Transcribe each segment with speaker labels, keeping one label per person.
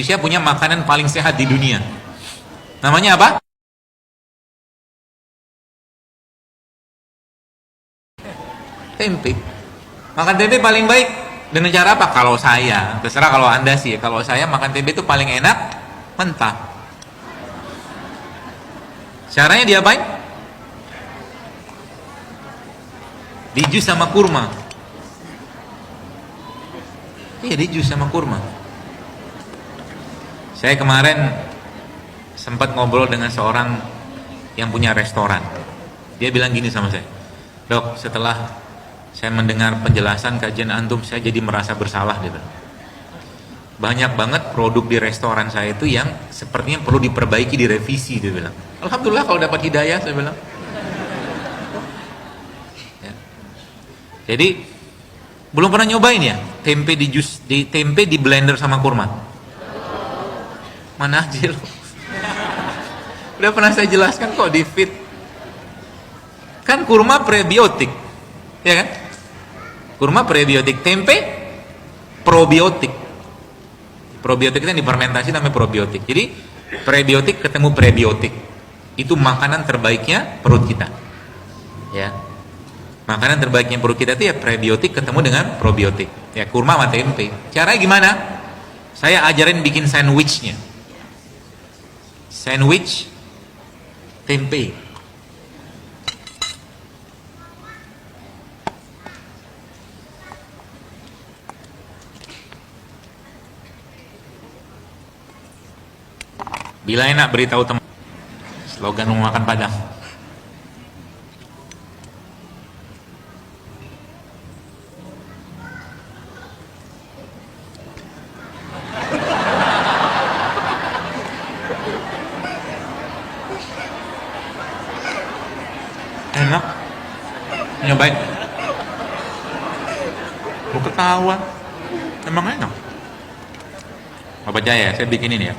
Speaker 1: Indonesia punya makanan paling sehat di dunia. Namanya apa? Tempe. Makan tempe paling baik dengan cara apa? Kalau saya, terserah kalau Anda sih. Kalau saya makan tempe itu paling enak mentah. Caranya diapain? Di jus sama kurma. Iya, di jus sama kurma. Saya kemarin sempat ngobrol dengan seorang yang punya restoran. Dia bilang gini sama saya, "Dok, setelah saya mendengar penjelasan kajian antum, saya jadi merasa bersalah," gitu. Banyak banget produk di restoran saya itu yang sepertinya perlu diperbaiki, direvisi, dia bilang. Alhamdulillah kalau dapat hidayah, saya bilang. Ya. Jadi belum pernah nyobain ya tempe di jus, di tempe di blender sama kurma. Mana aja lo. Udah pernah saya jelaskan kok di feed. Kan kurma prebiotik, ya kan? Kurma prebiotik, tempe probiotik. Probiotik itu yang difermentasi namanya probiotik. Jadi prebiotik ketemu prebiotik. Itu makanan terbaiknya perut kita. Ya. Makanan terbaiknya perut kita itu ya prebiotik ketemu dengan probiotik. Ya, kurma sama tempe. Caranya gimana? Saya ajarin bikin sandwichnya. Sandwich tempe. Bila enak beritahu teman. Slogan mau makan Padang. Enak. Nyobain. Mau ketawa. Emang enak. Bapak Jaya, saya bikinin ya.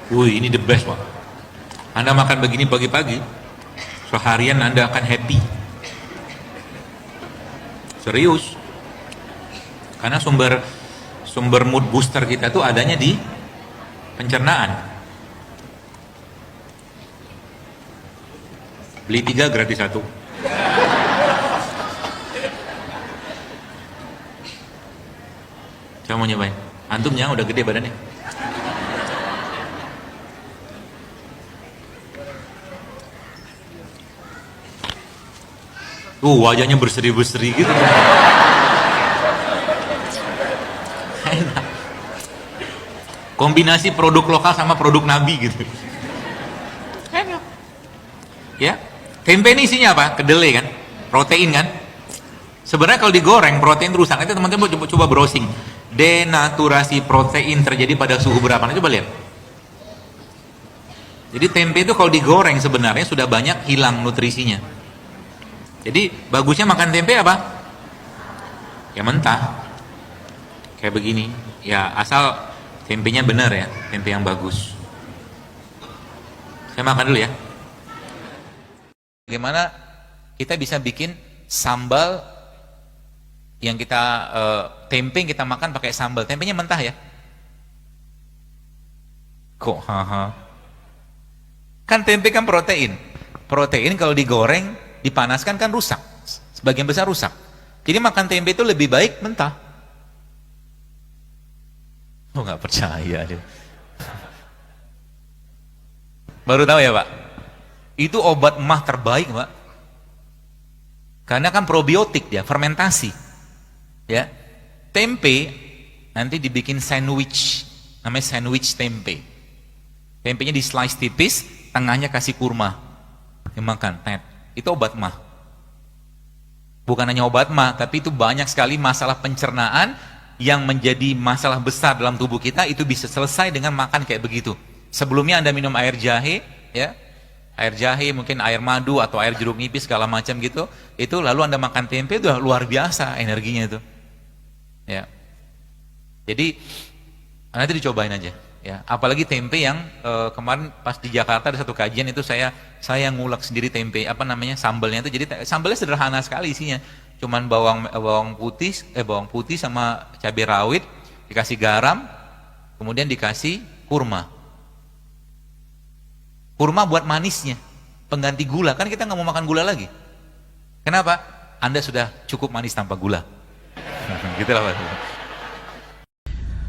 Speaker 1: Wih, ini the best, Pak. Anda makan begini pagi-pagi, seharian Anda akan happy. Serius. Karena sumber mood booster kita tuh adanya di pencernaan. Beli 3 gratis 1. Saya mau nyobain. Antumnya udah gede badannya. Wajahnya berseri-berseri gitu. Enak. Kombinasi produk lokal sama produk Nabi gitu. Enak. Ya, tempe ini isinya apa? Kedelai kan? Protein kan? Sebenarnya kalau digoreng protein rusak. Itu teman-teman coba browsing. Denaturasi protein terjadi pada suhu berapa? Coba lihat. Jadi tempe itu kalau digoreng sebenarnya sudah banyak hilang nutrisinya. Jadi bagusnya makan tempe apa? Ya mentah. Kayak begini. Ya asal tempenya benar ya, tempe yang bagus. Saya makan dulu ya. Bagaimana kita bisa bikin sambal yang kita tempe yang kita makan pakai sambal. Tempenya mentah ya? Kok haha? Kan tempe kan protein. Protein kalau digoreng dipanaskan kan rusak, sebagian besar rusak. Jadi makan tempe itu lebih baik mentah. Oh nggak percaya dia. Baru tahu ya Pak? Itu obat emah terbaik Pak. Karena kan probiotik dia, fermentasi. Ya, tempe nanti dibikin sandwich, namanya sandwich tempe. Tempenya di slice tipis, tengahnya kasih kurma, dimakan, tet. Itu obat mah. Bukan hanya obat mah, tapi itu banyak sekali masalah pencernaan yang menjadi masalah besar dalam tubuh kita, itu bisa selesai dengan makan kayak begitu. Sebelumnya Anda minum air jahe, ya, air jahe, mungkin air madu atau air jeruk nipis segala macam gitu, itu lalu Anda makan tempe, itu luar biasa energinya itu. Ya. Jadi nanti dicobain aja, Ya, apalagi tempe yang kemarin pas di Jakarta ada satu kajian itu saya ngulek sendiri tempe, apa namanya, sambalnya itu. Jadi sambalnya sederhana sekali isinya. Cuman bawang putih sama cabai rawit, dikasih garam, kemudian dikasih kurma. Kurma buat manisnya, pengganti gula. Kan kita nggak mau makan gula lagi. Kenapa? Anda sudah cukup manis tanpa gula. Gitulah Pak.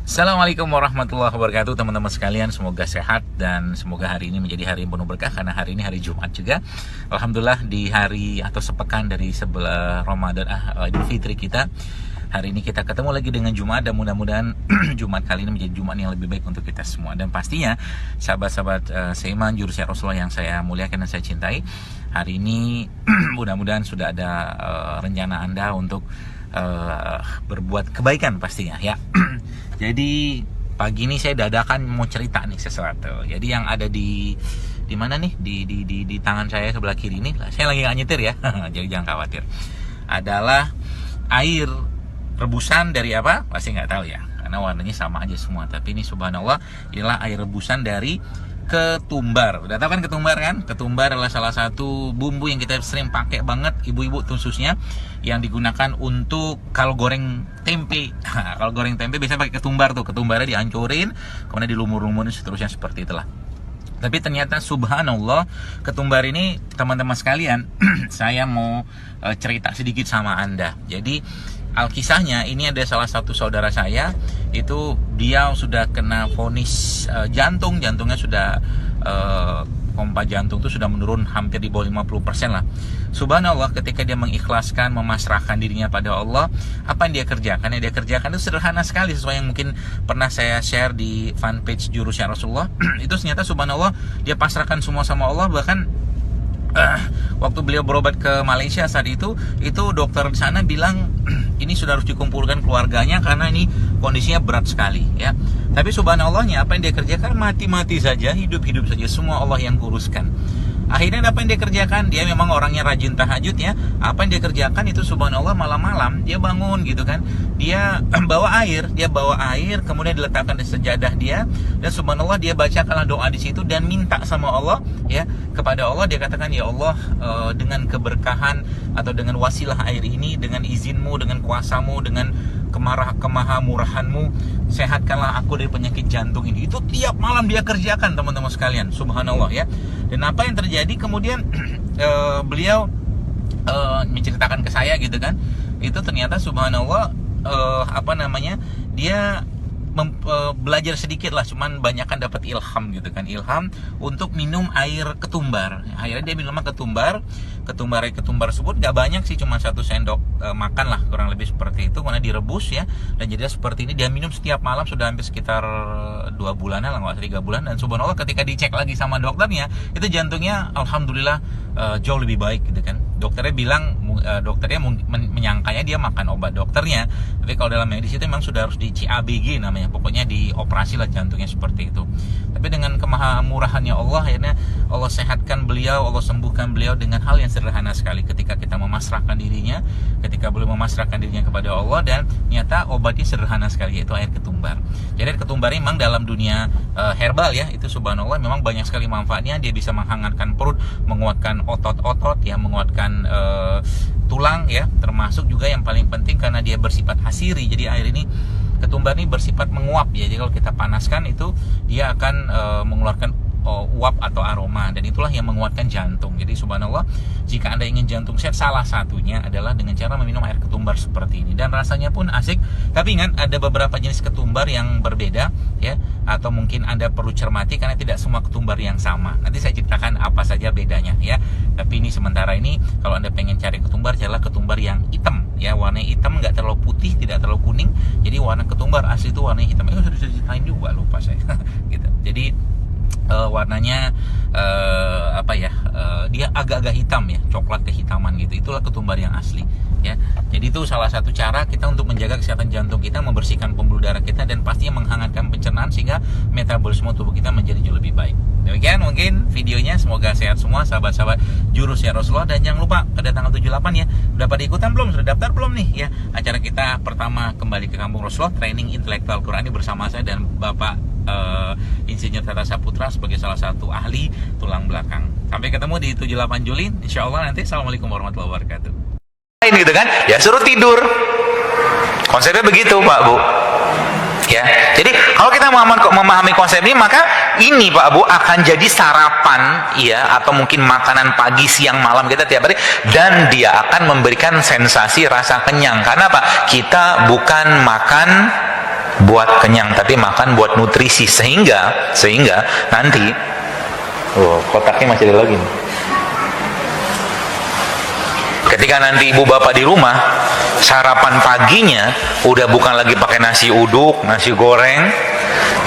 Speaker 1: Assalamualaikum warahmatullahi wabarakatuh teman-teman sekalian, semoga sehat dan semoga hari ini menjadi hari yang penuh berkah karena hari ini hari Jumat juga. Alhamdulillah di hari atau sepekan dari sebelah Ramadan Idul Fitri kita, hari ini kita ketemu lagi dengan Jumat dan mudah-mudahan Jumat kali ini menjadi Jumat yang lebih baik untuk kita semua. Dan pastinya sahabat-sahabat seiman Jurusya Rasulullah yang saya muliakan dan saya cintai, hari ini mudah-mudahan sudah ada rencana Anda untuk berbuat kebaikan pastinya ya. Jadi pagi ini saya dadakan mau cerita nih sesuatu. Jadi yang ada di mana nih, di tangan saya sebelah kiri ini, saya lagi nggak nyetir ya. Jadi jangan khawatir. Adalah air rebusan dari apa? Pasti nggak tahu ya, karena warnanya sama aja semua. Tapi ini subhanallah, inilah air rebusan dari ketumbar. Udah tahu kan ketumbar kan? Ketumbar adalah salah satu bumbu yang kita sering pakai banget, ibu-ibu khususnya, yang digunakan untuk kalau goreng tempe. Kalau goreng tempe biasanya pakai ketumbar tuh. Ketumbarnya dihancurin, kemudian dilumur-lumurin seterusnya seperti itulah. Tapi ternyata subhanallah, ketumbar ini teman-teman sekalian, saya mau cerita sedikit sama Anda. Jadi alkisahnya ini ada salah satu saudara saya, itu dia sudah kena vonis jantungnya sudah pompa jantung itu sudah menurun hampir di bawah 50% lah. Subhanallah, ketika dia mengikhlaskan, memasrahkan dirinya pada Allah, apa yang dia kerjakan? Yang dia kerjakan itu sederhana sekali, sesuai yang mungkin pernah saya share di fanpage Jurusya Rasulullah. Itu ternyata subhanallah, dia pasrahkan semua sama Allah. Bahkan waktu beliau berobat ke Malaysia saat itu dokter di sana bilang ini sudah harus dikumpulkan keluarganya karena ini kondisinya berat sekali ya. Tapi subhanallahnya, apa yang dia kerjakan, mati-mati saja, hidup-hidup saja, semua Allah yang kuruskan. Akhirnya apa yang dia kerjakan? Dia memang orangnya rajin tahajud ya. Apa yang dia kerjakan itu subhanallah, malam-malam dia bangun gitu kan. Dia bawa air, kemudian diletakkan di sejadah dia, dan subhanallah dia bacakanlah doa di situ dan minta sama Allah ya, kepada Allah. Dia katakan, ya Allah, dengan keberkahan atau dengan wasilah air ini, dengan izinmu, dengan kuasamu, dengan kemahamurahanmu, sehatkanlah aku dari penyakit jantung ini. Itu tiap malam dia kerjakan teman-teman sekalian, subhanallah ya. Dan apa yang terjadi kemudian beliau menceritakan ke saya gitu kan, itu ternyata subhanallah dia belajar sedikit lah, cuman banyakan dapat ilham gitu kan, ilham untuk minum air ketumbar. Akhirnya dia minum ketumbar tersebut gak banyak sih, cuma 1 sendok makan lah, kurang lebih seperti itu, karena direbus ya, dan jadi seperti ini dia minum setiap malam sudah hampir sekitar 2 bulanan lah, nggak 3 bulan. Dan subhanallah ketika dicek lagi sama dokternya, itu jantungnya alhamdulillah jauh lebih baik gitu kan. Dokternya bilang, menyangkanya dia makan obat dokternya, tapi kalau dalam medis itu memang sudah harus di CABG namanya, pokoknya dioperasi lah jantungnya seperti itu. Tapi dengan kemahamurahannya Allah, akhirnya Allah sehatkan beliau, Allah sembuhkan beliau dengan hal yang sederhana sekali, ketika kita memasrahkan dirinya, ketika beliau memasrahkan dirinya kepada Allah, dan nyata obatnya sederhana sekali, yaitu air ketumbar. Jadi air ketumbar memang dalam dunia herbal ya, itu subhanallah memang banyak sekali manfaatnya. Dia bisa menghangatkan perut, menguatkan otot-otot ya, menguatkan tulang ya, termasuk juga yang paling penting karena dia bersifat hasiri. Jadi air ini, ketumbar ini bersifat menguap ya. Jadi kalau kita panaskan itu dia akan mengeluarkan uap atau aroma, dan itulah yang menguatkan jantung. Jadi subhanallah, jika Anda ingin jantung sehat, salah satunya adalah dengan cara meminum air ketumbar seperti ini, dan rasanya pun asik. Tapi ingat, ada beberapa jenis ketumbar yang berbeda ya, atau mungkin Anda perlu cermati karena tidak semua ketumbar yang sama. Nanti saya ceritakan apa saja bedanya ya. Tapi ini sementara ini, kalau Anda pengen cari ketumbar, carilah ketumbar yang hitam ya, warnanya hitam, nggak terlalu putih, tidak terlalu kuning. Jadi warna ketumbar asli itu warnanya hitam. Sudah ceritain juga, lupa saya gitu. Jadi warnanya dia agak-agak hitam ya, coklat kehitaman gitu. Itulah ketumbar yang asli ya. Jadi itu salah satu cara kita untuk menjaga kesehatan jantung kita, membersihkan pembuluh darah kita, dan pastinya menghangatkan pencernaan sehingga metabolisme tubuh kita menjadi jauh lebih baik. Demikian mungkin videonya, semoga sehat semua sahabat-sahabat Jurusya Rasulullah. Dan jangan lupa pada tanggal 78 ya, udah pada ikutan belum? Sudah daftar belum nih ya? Acara kita pertama kembali ke kampung Rasulullah, training intelektual Quran ini bersama saya dan Bapak Insinyur Tata Saputra sebagai salah satu ahli tulang belakang. Sampai ketemu di 78 Juli, insya Allah nanti. Assalamualaikum warahmatullahi wabarakatuh. Gitu kan, ya suruh tidur. Konsepnya begitu Pak Bu. Ya, jadi kalau kita memahami konsep ini, maka ini Pak Bu akan jadi sarapan ya, atau mungkin makanan pagi, siang, malam kita tiap hari, dan dia akan memberikan sensasi rasa kenyang. Karena Pak, kita bukan makan buat kenyang, tapi makan buat nutrisi, sehingga nanti kotaknya masih ada lagi nih. Ketika nanti ibu bapak di rumah, sarapan paginya udah bukan lagi pakai nasi uduk, nasi goreng,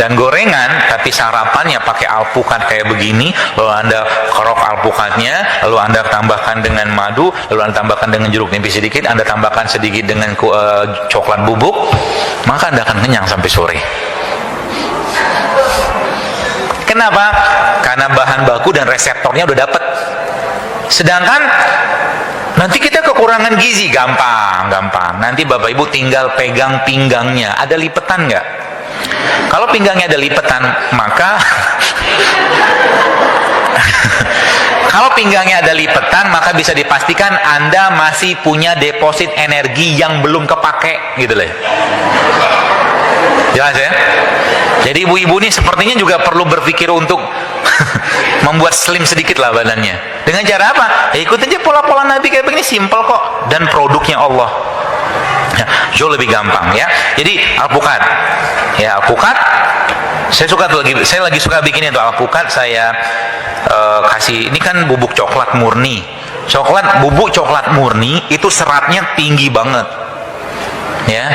Speaker 1: dan gorengan, tapi sarapannya pakai alpukat kayak begini, lalu Anda kerok alpukatnya, lalu Anda tambahkan dengan madu, lalu Anda tambahkan dengan jeruk nipis sedikit, Anda tambahkan sedikit dengan coklat bubuk, maka Anda akan kenyang sampai sore. Kenapa? Karena bahan baku dan reseptornya udah dapet. Sedangkan nanti kita kekurangan gizi, gampang. Nanti Bapak Ibu tinggal pegang pinggangnya, ada lipetan nggak? Kalau pinggangnya ada lipetan, maka kalau pinggangnya ada lipetan, maka bisa dipastikan Anda masih punya deposit energi yang belum kepake, gitu loh. Jelas ya? Jadi ibu-ibu ini sepertinya juga perlu berpikir untuk membuat slim sedikit lah badannya. Dengan cara apa? Ya, ikut aja pola-pola Nabi kayak begini, simple kok, dan produknya Allah. Ya, jauh lebih gampang ya. Jadi alpukat, ya alpukat. Saya lagi suka bikin itu alpukat. Saya kasih, ini kan bubuk coklat murni. Bubuk coklat murni itu seratnya tinggi banget. Ya,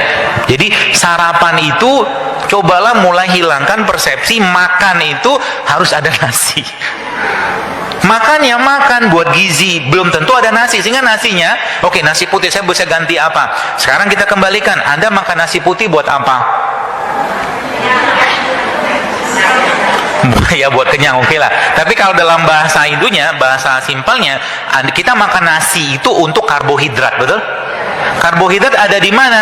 Speaker 1: jadi sarapan itu cobalah mulai hilangkan persepsi makan itu harus ada nasi. Makannya makan buat gizi, belum tentu ada nasi. Sehingga nasinya, oke, nasi putih saya bisa ganti apa? Sekarang kita kembalikan, Anda makan nasi putih buat apa? Ya buat kenyang, oke lah. Tapi kalau dalam bahasa itunya, bahasa simpelnya, kita makan nasi itu untuk karbohidrat, betul? Karbohidrat ada di mana?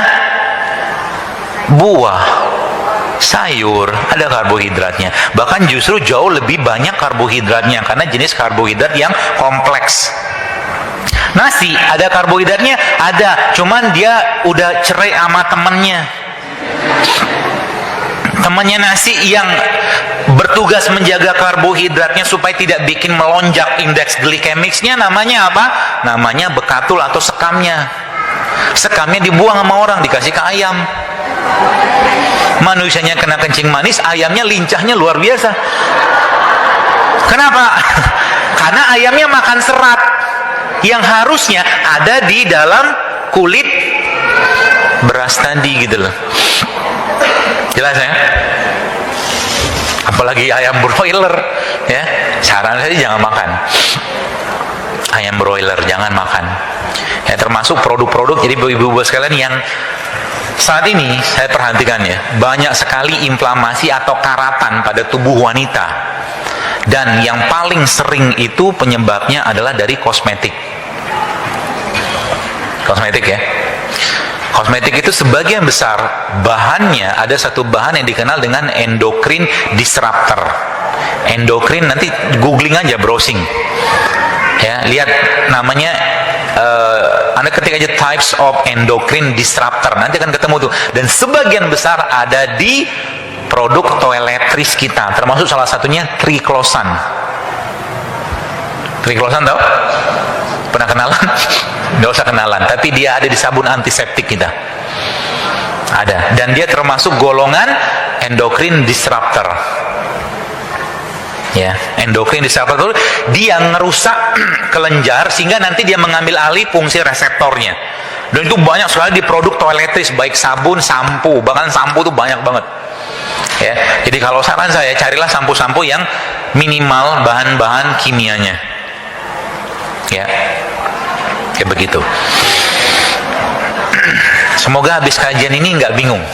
Speaker 1: Buah, sayur, ada karbohidratnya. Bahkan justru jauh lebih banyak karbohidratnya, karena jenis karbohidrat yang kompleks. Nasi ada karbohidratnya, ada, cuman dia udah cerai sama temennya. Temannya nasi yang bertugas menjaga karbohidratnya supaya tidak bikin melonjak indeks glikemiknya, namanya apa? Namanya bekatul atau sekamnya. Sekamnya dibuang sama orang, dikasih ke ayam. Manusianya kena kencing manis, ayamnya lincahnya luar biasa. Kenapa? Karena ayamnya makan serat yang harusnya ada di dalam kulit beras tadi, gitu loh. Jelas ya? Apalagi ayam broiler, ya. Saran saya jangan makan ayam broiler, jangan makan. Ya, termasuk produk-produk. Jadi ibu-ibu sekalian yang saat ini saya perhatikan ya, banyak sekali inflamasi atau karatan pada tubuh wanita, dan yang paling sering itu penyebabnya adalah dari kosmetik ya. Kosmetik itu sebagian besar bahannya, ada satu bahan yang dikenal dengan endocrine disruptor. Endokrin, nanti googling aja, browsing ya, lihat namanya. Anda ketik aja types of endocrine disruptor, nanti akan ketemu tuh. Dan sebagian besar ada di produk toiletries kita, termasuk salah satunya triclosan. Triclosan tahu? Pernah kenalan? Nggak usah kenalan, tapi dia ada di sabun antiseptik kita. Ada, dan dia termasuk golongan endocrine disruptor. Ya, endokrin disruptor itu dia ngerusak kelenjar sehingga nanti dia mengambil alih fungsi reseptornya. Dan itu banyak sekali di produk toiletries, baik sabun, sampo, bahkan sampo itu banyak banget. Ya, jadi kalau saran saya, carilah sampo-sampo yang minimal bahan-bahan kimianya. Ya, kayak begitu. Semoga habis kajian ini nggak bingung.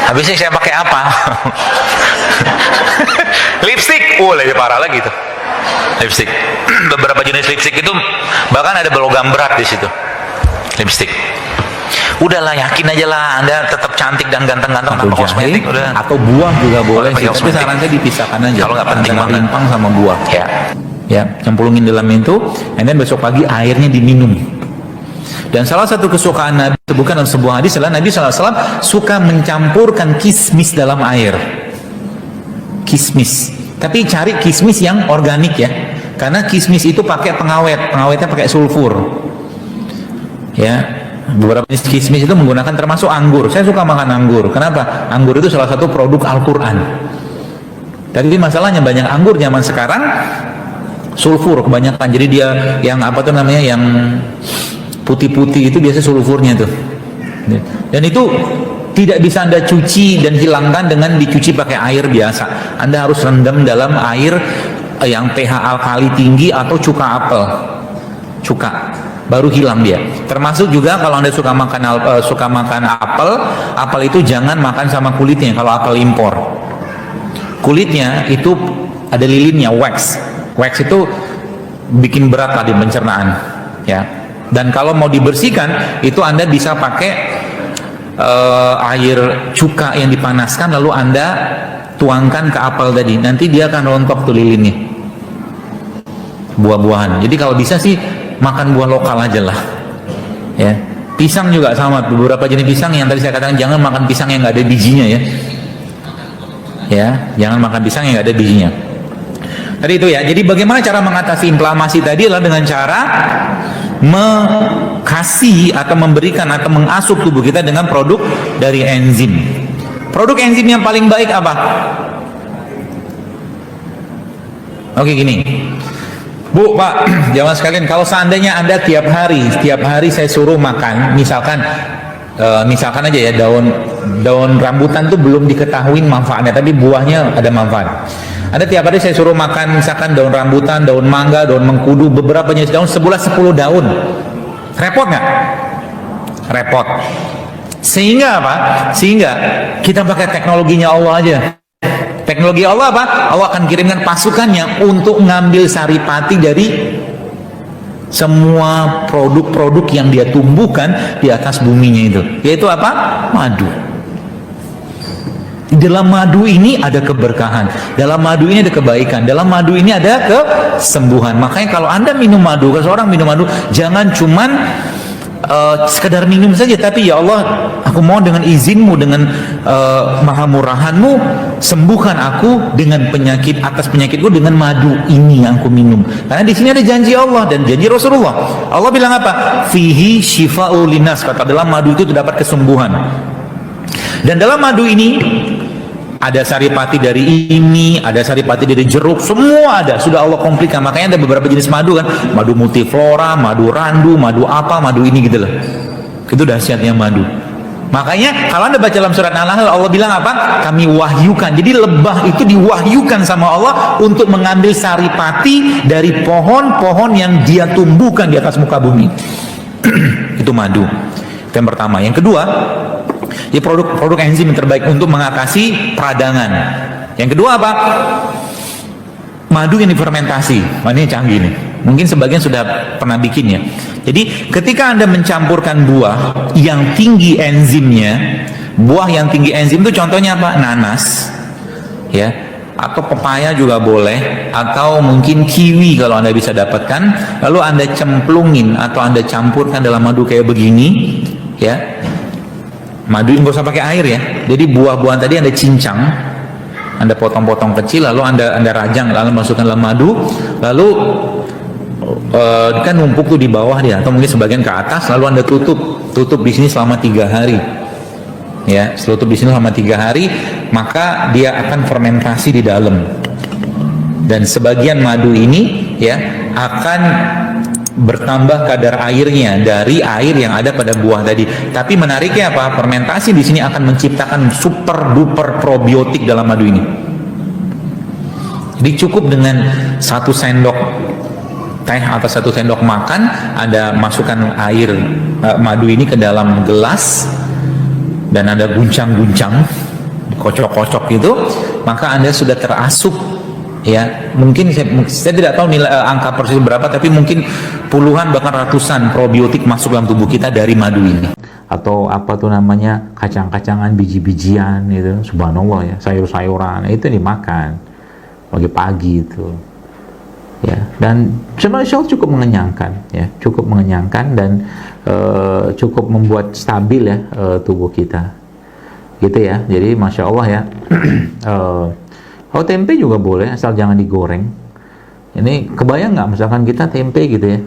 Speaker 1: Habisnya saya pakai apa? Lipstick, lebih parah lagi tuh. Lipstick. Beberapa jenis lipstick itu bahkan ada logam berat di situ. Lipstick. Udahlah, yakin aja lah, Anda tetap cantik dan ganteng-ganteng
Speaker 2: atau
Speaker 1: tanpa kosmetik. Udah.
Speaker 2: Atau buah juga boleh sih. Tapi
Speaker 1: kosmetik.
Speaker 2: saran saya dipisahkan aja.
Speaker 1: Kalau nggak penting banget.
Speaker 2: rimpang sama buah. Ya, cemplungin dalam itu, and then besok pagi airnya diminum. Dan salah satu kesukaan Nabi sebutkan dalam sebuah hadis adalah Nabi SAW suka mencampurkan kismis dalam air. Kismis. Tapi cari kismis yang organik ya. Karena kismis itu pakai pengawet, pengawetnya pakai sulfur. Ya, beberapa jenis kismis itu menggunakan termasuk anggur. Saya suka makan anggur. Kenapa? Anggur itu salah satu produk Al-Quran. Tapi masalahnya banyak anggur zaman sekarang sulfur kebanyakan. Jadi dia yang apa tuh namanya, yang putih-putih itu biasa sulfurnya tuh. Dan itu tidak bisa Anda cuci dan hilangkan dengan dicuci pakai air biasa. Anda harus rendam dalam air yang pH alkali tinggi atau cuka apel, cuka, baru hilang dia. Termasuk juga kalau Anda suka makan apel itu jangan makan sama kulitnya. Kalau apel impor, kulitnya itu ada lilinnya, wax itu bikin berat lah di pencernaan ya. Dan kalau mau dibersihkan itu Anda bisa pakai air cuka yang dipanaskan, lalu Anda tuangkan ke apel tadi, nanti dia akan rontok tuh lilinnya, buah-buahan. Jadi kalau bisa sih makan buah lokal aja lah ya. Pisang juga sama, beberapa jenis pisang yang tadi saya katakan jangan makan pisang yang nggak ada bijinya ya, jangan makan pisang yang nggak ada bijinya tadi itu ya. Jadi bagaimana cara mengatasi inflamasi tadi adalah dengan cara mengkasih atau memberikan atau mengasup tubuh kita dengan produk dari enzim. Produk enzim yang paling baik apa? Oke, gini Bu, Pak, jamaah sekalian, kalau seandainya Anda tiap hari saya suruh makan, misalkan aja ya, daun rambutan tuh belum diketahui manfaatnya, tapi buahnya ada manfaat. Anda tiap hari saya suruh makan misalkan daun rambutan, daun mangga, daun mengkudu, beberapa jenis daun, sebulan 10 daun. Repot nggak? Repot. Sehingga apa? Sehingga kita pakai teknologinya Allah aja. Teknologi Allah apa? Allah akan kirimkan pasukannya untuk ngambil saripati dari semua produk-produk yang dia tumbuhkan di atas buminya itu. Yaitu apa? Madu. Di dalam madu ini ada keberkahan, dalam madu ini ada kebaikan, dalam madu ini ada kesembuhan. Makanya kalau Anda minum madu, kalau seorang minum madu, jangan cuman sekedar minum saja, tapi ya Allah, aku mohon dengan izinmu, dengan maha murahanmu, sembuhkan aku dengan penyakit, atas penyakitku dengan madu ini yang aku minum. Karena di sini ada janji Allah dan janji Rasulullah. Allah bilang apa? Fihi syifa'ul linas, kata dalam madu itu terdapat kesembuhan. Dan dalam madu ini ada saripati dari ini, ada saripati dari jeruk, semua ada, sudah Allah komplikan. Makanya ada beberapa jenis madu kan, madu multiflora, madu randu, madu apa, madu ini gitu loh. Itu dahsyatnya madu. Makanya kalau Anda baca dalam surat An-Nahl, Allah bilang apa? Kami wahyukan. Jadi lebah itu diwahyukan sama Allah untuk mengambil saripati dari pohon-pohon yang dia tumbuhkan di atas muka bumi. Itu madu. Itu yang pertama. Yang kedua, ya produk enzim yang terbaik untuk mengatasi peradangan. Yang kedua apa? Madu yang difermentasi. Ini canggih nih. Mungkin sebagian sudah pernah bikin ya. Jadi ketika Anda mencampurkan buah yang tinggi enzimnya, buah yang tinggi enzim itu contohnya apa? Nanas, ya, atau pepaya juga boleh, atau mungkin kiwi kalau Anda bisa dapatkan. Lalu Anda cemplungin atau Anda campurkan dalam madu kayak begini, ya. Madu nggak usah pakai air ya. Jadi buah-buahan tadi Anda cincang, Anda potong-potong kecil, lalu Anda rajang, lalu masukkan dalam madu, lalu kan numpuk tuh di bawah dia, atau mungkin sebagian ke atas, lalu Anda tutup di sini selama 3 hari. Ya, tutup di sini selama 3 hari, maka dia akan fermentasi di dalam. Dan sebagian madu ini ya akan bertambah kadar airnya dari air yang ada pada buah tadi. Tapi menariknya apa? Fermentasi di sini akan menciptakan super duper probiotik dalam madu ini. Jadi cukup dengan 1 sendok teh atau 1 sendok makan, Anda masukkan air madu ini ke dalam gelas dan Anda guncang-guncang, kocok-kocok gitu, maka Anda sudah terasup ya mungkin saya tidak tahu nilai angka persis berapa, tapi mungkin puluhan bahkan ratusan probiotik masuk dalam tubuh kita dari madu ini. Atau apa tuh namanya, kacang-kacangan, biji-bijian gitu, subhanallah ya, sayur-sayuran itu dimakan pagi-pagi itu ya, dan sebenarnya cukup mengenyangkan ya, cukup mengenyangkan dan cukup membuat stabil ya tubuh kita gitu ya. Jadi masya Allah ya. Tempe juga boleh asal jangan digoreng. Ini kebayang nggak misalkan kita tempe gitu ya,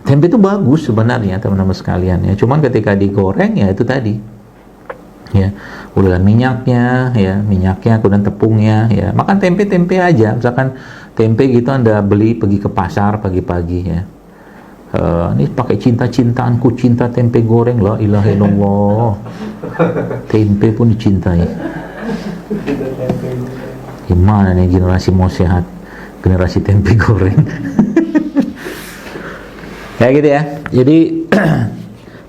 Speaker 2: tempe itu bagus sebenarnya teman-teman sekalian ya, cuman ketika digoreng ya itu tadi ya, udah minyaknya ya, kemudian tepungnya ya. Makan tempe aja, misalkan tempe gitu Anda beli pergi ke pasar pagi-pagi ya, ini pakai cinta-cintaanku, cinta tempe goreng, la ilaha illallah. Tempe pun dicintai. Gimana nih generasi mau sehat, generasi tempe goreng. Kayak gitu ya. Jadi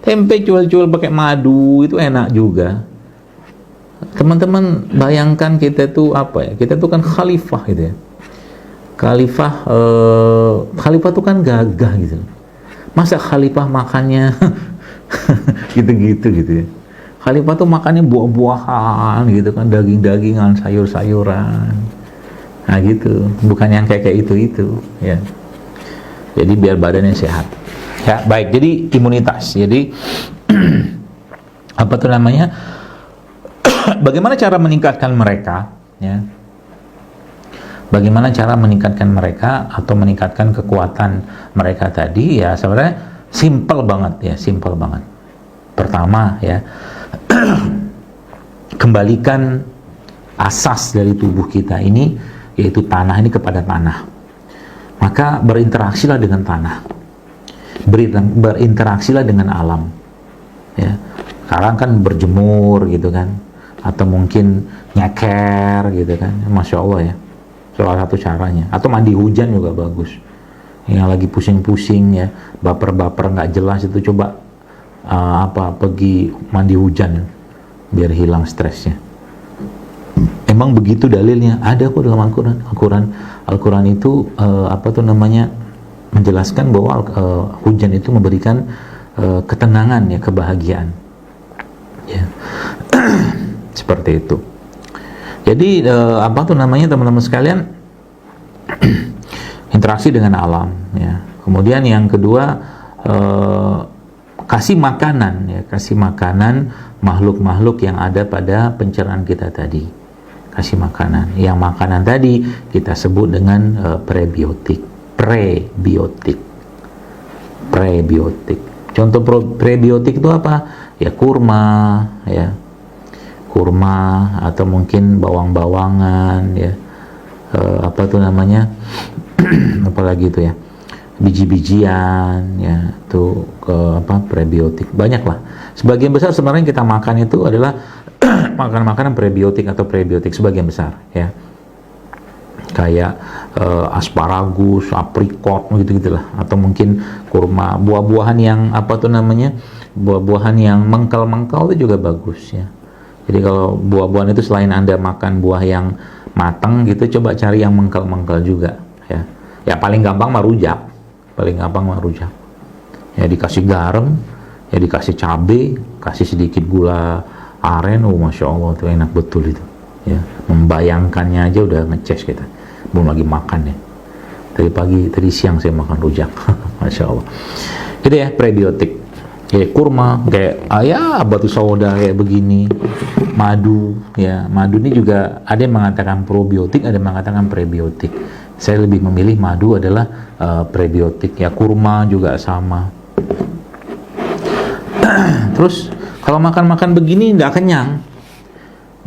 Speaker 2: tempe jual-jual pakai madu itu enak juga. Teman-teman bayangkan kita tuh apa ya, kita tuh kan khalifah gitu ya. Khalifah tuh kan gagah gitu. Masa khalifah makannya gitu-gitu gitu ya. Khalifah tuh makannya buah-buahan gitu kan, daging-dagingan, sayur-sayuran. Nah gitu, bukan yang kayak itu ya. Jadi biar badannya sehat. Ya, baik. Jadi imunitas. Jadi apa tuh namanya? Bagaimana cara meningkatkan mereka ya? Bagaimana cara meningkatkan mereka atau meningkatkan kekuatan mereka tadi ya, sebenarnya simple banget ya, simple banget. Pertama ya, kembalikan asas dari tubuh kita ini, yaitu tanah ini kepada tanah. Maka berinteraksilah dengan tanah, berinteraksilah dengan alam ya. Sekarang kan berjemur gitu kan, atau mungkin nyeker gitu kan, masya Allah ya, salah satu caranya. Atau mandi hujan juga bagus. Yang lagi pusing-pusing ya, baper-baper nggak jelas itu, coba pergi mandi hujan biar hilang stresnya. Emang begitu dalilnya, ada kok dalam Al-Quran itu menjelaskan bahwa hujan itu memberikan ketenangan ya, kebahagiaan ya. Seperti itu. Jadi teman-teman sekalian, interaksi dengan alam ya. Kemudian yang kedua, kasih makanan makhluk-makhluk yang ada pada pencernaan kita tadi. Kasih makanan. Yang makanan tadi kita sebut dengan prebiotik. Contoh prebiotik itu apa? Ya kurma ya. Kurma atau mungkin bawang-bawangan ya. Apalagi itu ya. Biji-bijian ya, itu prebiotik. Banyak lah. Sebagian besar sebenarnya kita makan itu adalah makanan prebiotik atau prebiotik, sebagian besar ya. Kayak asparagus, aprikot gitu-gitulah, atau mungkin kurma, buah-buahan yang buah-buahan yang mengkal-mengkal itu juga bagus ya. Jadi kalau buah-buahan itu selain Anda makan buah yang matang gitu, coba cari yang mengkal-mengkal juga ya. Ya paling gampang mah rujak. Ya dikasih garam, ya dikasih cabai, kasih sedikit gula aren, masya Allah itu enak betul itu ya. Membayangkannya aja udah ngeces kita, belum lagi makan ya. Tadi siang saya makan rujak. Masya Allah. Itu ya prebiotik. Kayak kurma, kayak batu sauda kayak begini, madu ya. Madu ini juga ada yang mengatakan probiotik, ada yang mengatakan prebiotik. Saya lebih memilih madu adalah prebiotik ya. Kurma juga sama. Terus kalau makan begini nggak kenyang,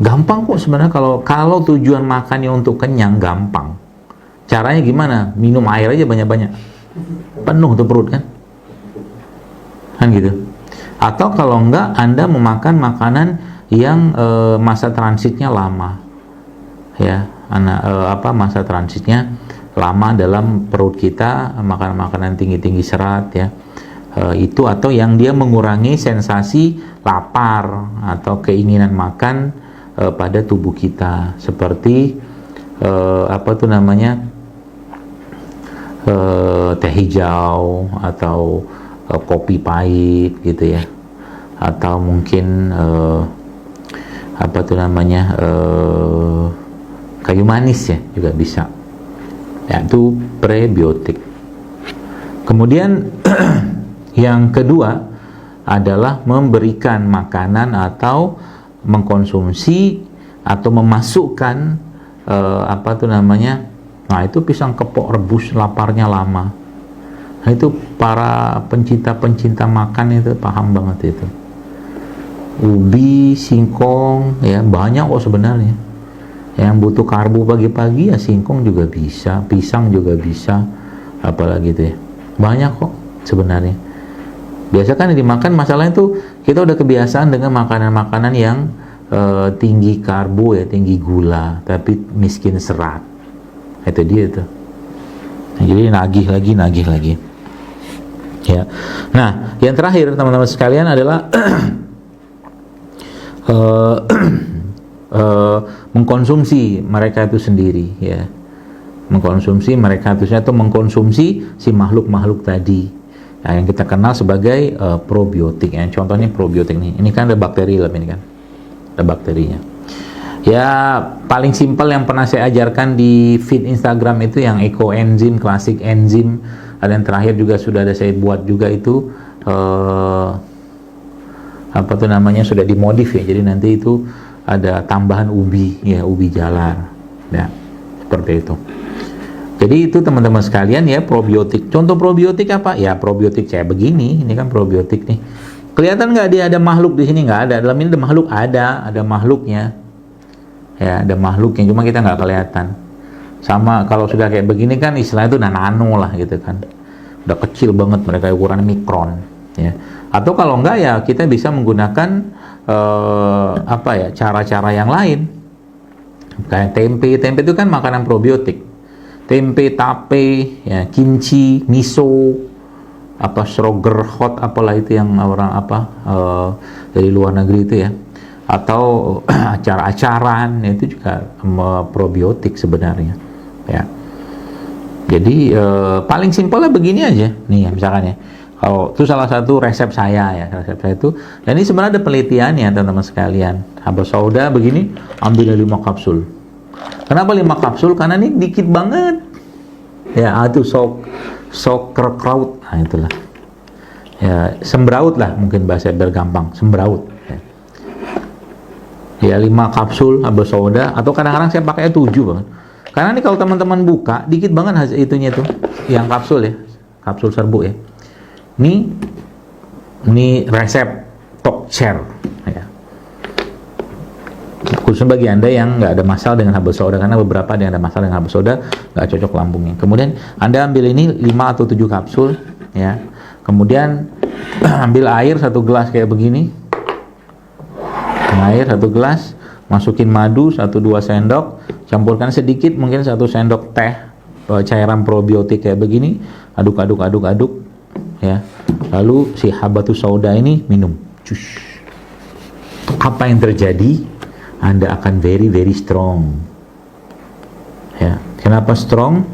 Speaker 2: gampang kok sebenarnya. Kalau tujuan makannya untuk kenyang, gampang. Caranya gimana? Minum air aja banyak-banyak, penuh tuh perut kan gitu. Atau kalau enggak, Anda memakan makanan yang masa transitnya lama ya. Masa transitnya lama dalam perut kita, makanan tinggi-tinggi serat ya. Itu, atau yang dia mengurangi sensasi lapar atau keinginan makan pada tubuh kita, seperti apa tuh namanya, teh hijau atau kopi pahit gitu ya, atau mungkin apa tuh namanya, kayu manis ya juga bisa ya, itu prebiotik. Kemudian yang kedua adalah memberikan makanan atau mengkonsumsi atau memasukkan apa tuh namanya, nah itu pisang kepok rebus laparnya lama. Nah itu para pencinta makan itu paham banget itu. Ubi, singkong ya banyak kok sebenarnya. Yang butuh karbo pagi-pagi ya singkong juga bisa, pisang juga bisa, apalagi itu ya. Banyak kok sebenarnya. Biasa kan yang dimakan, masalahnya tuh kita udah kebiasaan dengan makanan-makanan yang tinggi karbo ya, tinggi gula, tapi miskin serat. Itu dia tuh. Nah, jadi nagih lagi. Ya. Nah, yang terakhir teman-teman sekalian adalah mengkonsumsi mereka itu sendiri ya. Mengkonsumsi mereka itu atau mengkonsumsi si makhluk-makhluk tadi. Nah, yang kita kenal sebagai probiotik ya. Contohnya probiotik nih. Ini kan ada bakteri dalam ini kan. Ada bakterinya. Ya, paling simpel yang pernah saya ajarkan di feed Instagram itu yang eco enzim, klasik enzim. Dan terakhir juga sudah ada saya buat juga itu apa tuh namanya, sudah dimodif ya. Jadi nanti itu ada tambahan ubi ya, ubi jalar. Ya, seperti itu. Jadi itu teman-teman sekalian ya, probiotik. Contoh probiotik apa? Ya probiotik kayak begini. Ini kan probiotik nih. Kelihatan nggak dia ada makhluk di sini? Nggak ada. Dalam ini ada makhluk, ada makhluknya. Ya, ada makhluknya. Cuma kita nggak kelihatan. Sama kalau sudah kayak begini kan istilahnya itu nano lah gitu kan. Udah kecil banget mereka, ukuran mikron. Ya. Atau kalau nggak ya kita bisa menggunakan apa ya, cara-cara yang lain. Kayak tempe itu kan makanan probiotik. Tempe, tape, ya, kimchi, miso, apa Strogerhot, apalah itu yang orang apa dari luar negeri itu ya, atau acar-acaran itu juga probiotik sebenarnya ya. Jadi paling simpelnya begini aja nih ya, misalkan ya, kalau itu salah satu resep saya ya, resep saya itu, dan ini sebenarnya ada penelitiannya teman-teman sekalian. Habas sauda begini, ambil 5 kapsul. Kenapa 5 kapsul? Karena ini dikit banget ya, itu sauerkraut, nah itulah ya, sembraut lah mungkin bahasa biar gampang, sembraut ya, 5 kapsul habas sauda, atau kadang-kadang saya pakai 7 banget, karena ini kalau teman-teman buka dikit banget hasil itunya tuh, yang kapsul ya, kapsul serbuk ya. Ini resep top share ya, khususnya bagi Anda yang nggak ada masalah dengan habas sauda, karena beberapa yang ada masalah dengan habas sauda nggak cocok lambungnya. Kemudian Anda ambil ini 5 atau 7 kapsul ya, kemudian ambil air 1 gelas kayak begini, air 1 gelas, masukin madu 1-2 sendok, campurkan sedikit mungkin 1 sendok teh cairan probiotik kayak begini, aduk ya, lalu si habatus sauda ini minum. Cus. Apa yang terjadi? Anda akan very strong ya. Kenapa strong?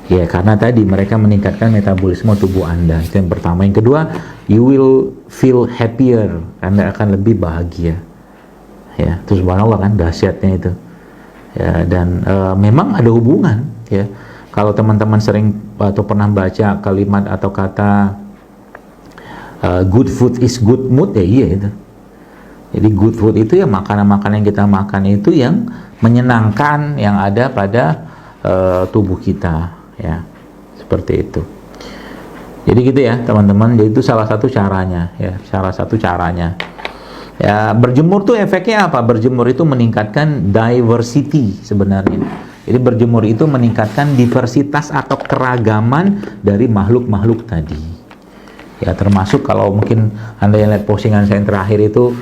Speaker 2: Ya karena tadi mereka meningkatkan metabolisme tubuh Anda. Itu yang pertama. Yang kedua, you will feel happier. Anda akan lebih bahagia ya. Terus subhanallah kan dahsyatnya itu ya. Dan memang ada hubungan ya. Kalau teman-teman sering atau pernah baca kalimat atau kata good food is good mood, ya iya itu. Jadi good food itu ya makanan-makanan yang kita makan itu yang menyenangkan yang ada pada tubuh kita ya, seperti itu. Jadi gitu ya teman-teman. Jadi itu salah satu caranya ya, ya. Berjemur tuh efeknya apa? Berjemur itu meningkatkan diversity sebenarnya. Jadi berjemur itu meningkatkan diversitas atau keragaman dari makhluk-makhluk tadi ya, termasuk kalau mungkin Anda yang lihat postingan saya yang terakhir itu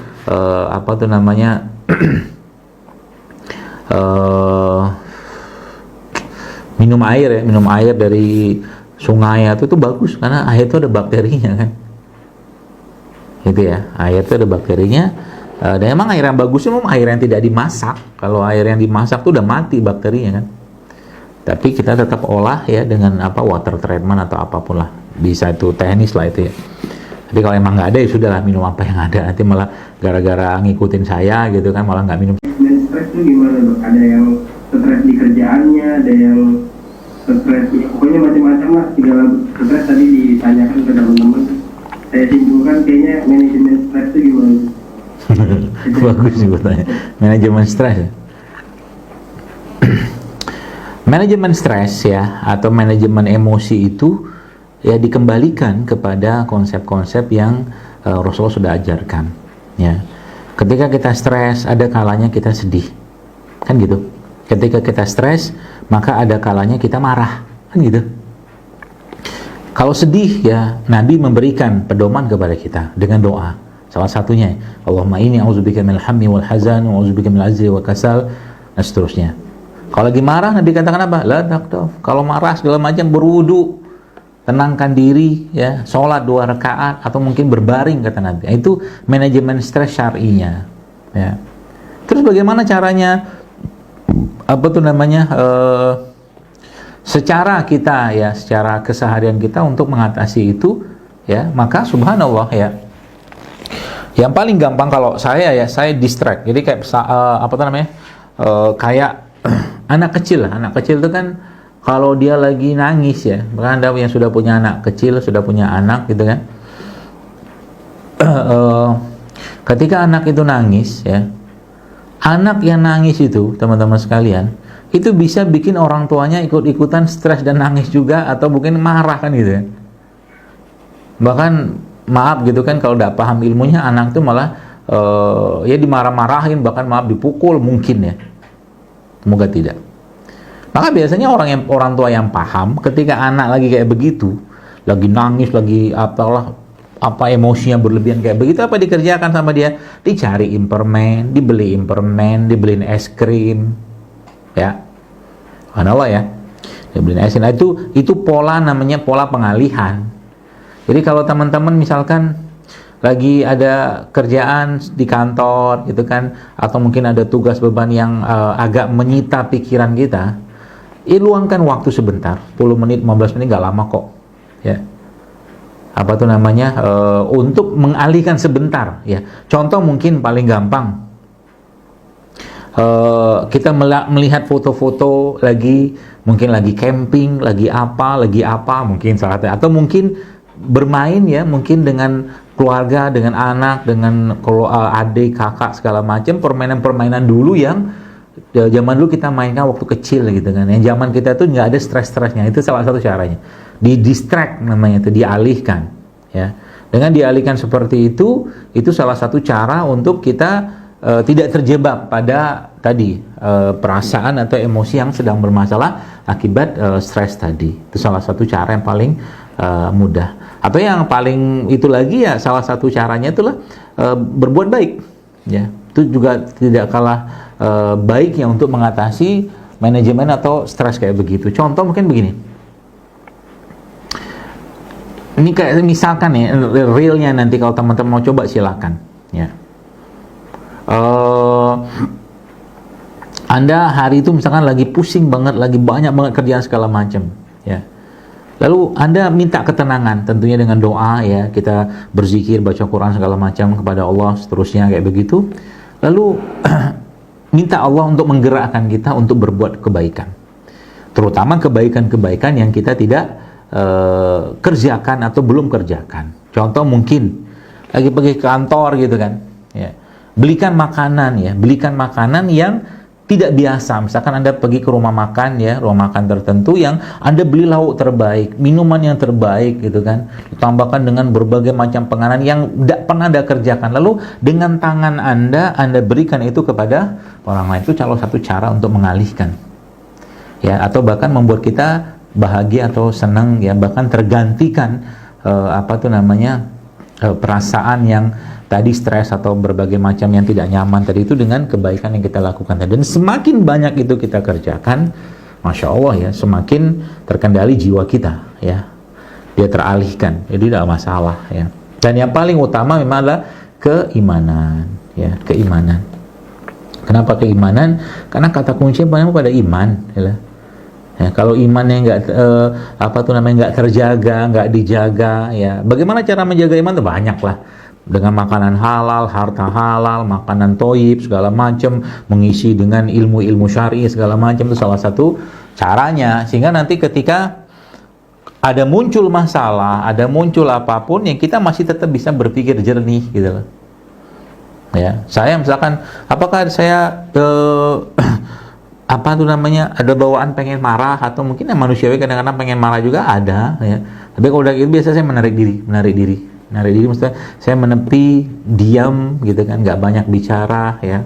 Speaker 2: apa tuh namanya minum air dari sungai itu bagus karena air itu ada bakterinya kan, gitu ya, air itu ada bakterinya. Dan emang air yang bagus itu memang air yang tidak dimasak. Kalau air yang dimasak tuh udah mati bakterinya kan. Tapi kita tetap olah ya dengan water treatment atau apapun lah. Bisa itu teknis lah itu ya. Tapi kalau emang nggak ada ya sudahlah, minum apa yang ada. Nanti malah gara-gara ngikutin saya gitu kan malah nggak minum.
Speaker 3: Dan stres itu gimana dok? Ada yang stres di kerjaannya, ada yang stres di, pokoknya macam-macam lah. Segala stres tadi ditanyakan ke teman-teman. Saya simpulkan kayaknya manajemen stres itu gimana?
Speaker 2: Bagus sih bertanya. Manajemen stres ya. Manajemen stres ya atau manajemen emosi itu ya dikembalikan kepada konsep-konsep yang Rasulullah sudah ajarkan ya. Ketika kita stres ada kalanya kita sedih kan gitu. Ketika kita stres maka ada kalanya kita marah kan gitu. Kalau sedih ya Nabi memberikan pedoman kepada kita dengan doa. Salah satunya Allahumma inni a'udzubika minal hammi wal hazan wa a'udzubika minal ajzi wa kasal dan seterusnya. Kalau lagi marah Nabi katakan apa? La taqtaf. Kalau marah segala macam berwudu, tenangkan diri ya, sholat 2 rakaat atau mungkin berbaring kata Nabi. Itu manajemen stres syar'inya ya. Terus bagaimana caranya secara kita ya, secara keseharian kita untuk mengatasi itu ya, maka subhanallah ya. Yang paling gampang kalau saya distract. Jadi kayak kayak anak kecil lah. Anak kecil itu kan kalau dia lagi nangis ya, bahkan ada yang sudah punya anak kecil, sudah punya anak gitu kan. Ketika anak itu nangis ya, anak yang nangis itu teman-teman sekalian, itu bisa bikin orang tuanya ikut-ikutan stres dan nangis juga atau mungkin marah kan gitu ya. Bahkan maaf gitu kan kalau tidak paham ilmunya anak itu malah ya dimarah-marahin, bahkan maaf dipukul mungkin ya. Semoga tidak. Maka biasanya orang tua yang paham ketika anak lagi kayak begitu, lagi nangis, lagi emosinya berlebihan kayak begitu, apa dikerjakan sama dia? Dicariin permen, dibeliin permen, dibeliin es krim, ya, subhanallah ya, dibeliin es krim. Nah, itu pola namanya pola pengalihan. Jadi kalau teman-teman misalkan lagi ada kerjaan di kantor gitu kan, atau mungkin ada tugas beban yang agak menyita pikiran kita, luangkan waktu sebentar, 10 menit, 15 menit, gak lama kok ya. Untuk mengalihkan sebentar ya. Contoh mungkin paling gampang, kita melihat foto-foto mungkin lagi camping, lagi apa mungkin salah satu, atau mungkin bermain ya, mungkin dengan keluarga, dengan anak, dengan adik, kakak, segala macam, permainan-permainan dulu yang zaman dulu kita mainkan waktu kecil gitu kan. Yang zaman kita tuh nggak ada stres-stresnya. Itu salah satu caranya. Di distract namanya itu, dialihkan ya. Dengan dialihkan seperti itu salah satu cara untuk kita tidak terjebak pada tadi perasaan atau emosi yang sedang bermasalah akibat stres tadi. Itu salah satu cara yang paling mudah. Atau yang paling itu lagi ya, salah satu caranya itulah berbuat baik ya. Itu juga tidak kalah baiknya untuk mengatasi manajemen atau stres kayak begitu. Contoh mungkin begini, ini kayak misalkan ya, realnya nanti kalau teman-teman mau coba silakan ya. Anda hari itu misalkan lagi pusing banget, lagi banyak banget kerjaan segala macam ya. Lalu Anda minta ketenangan, tentunya dengan doa ya, kita berzikir, baca Quran segala macam kepada Allah, seterusnya kayak begitu. Lalu minta Allah untuk menggerakkan kita untuk berbuat kebaikan, terutama kebaikan-kebaikan yang kita tidak kerjakan atau belum kerjakan. Contoh mungkin lagi pergi ke kantor gitu kan ya, belikan makanan yang tidak biasa. Misalkan Anda pergi ke rumah makan ya, rumah makan tertentu yang Anda beli lauk terbaik, minuman yang terbaik gitu kan, ditambahkan dengan berbagai macam penganan yang tidak pernah Anda kerjakan, lalu dengan tangan Anda berikan itu kepada orang lain. Itu salah satu cara untuk mengalihkan ya, atau bahkan membuat kita bahagia atau senang ya, bahkan tergantikan perasaan yang tadi stres atau berbagai macam yang tidak nyaman tadi itu dengan kebaikan yang kita lakukan tadi. Dan semakin banyak itu kita kerjakan, Masya Allah ya, semakin terkendali jiwa kita ya, dia teralihkan, jadi tidak masalah ya. Dan yang paling utama memang adalah keimanan ya, keimanan. Kenapa keimanan? Karena kata kuncinya pada iman ya. Ya, kalau imannya nggak terjaga, nggak dijaga, ya bagaimana cara menjaga iman? Itu banyak lah, dengan makanan halal, harta halal, makanan toyib segala macam, mengisi dengan ilmu-ilmu syar'i segala macam, itu salah satu caranya. Sehingga nanti ketika ada muncul masalah, ada muncul apapun, yang kita masih tetap bisa berpikir jernih gitu loh. Ya, saya misalkan, apakah saya apa tuh namanya, ada bawaan pengen marah, atau mungkin ya manusiawi kadang-kadang pengen marah juga ada ya. Tapi kalau udah gitu biasa saya menarik diri maksudnya saya menepi, diam gitu kan, nggak banyak bicara ya.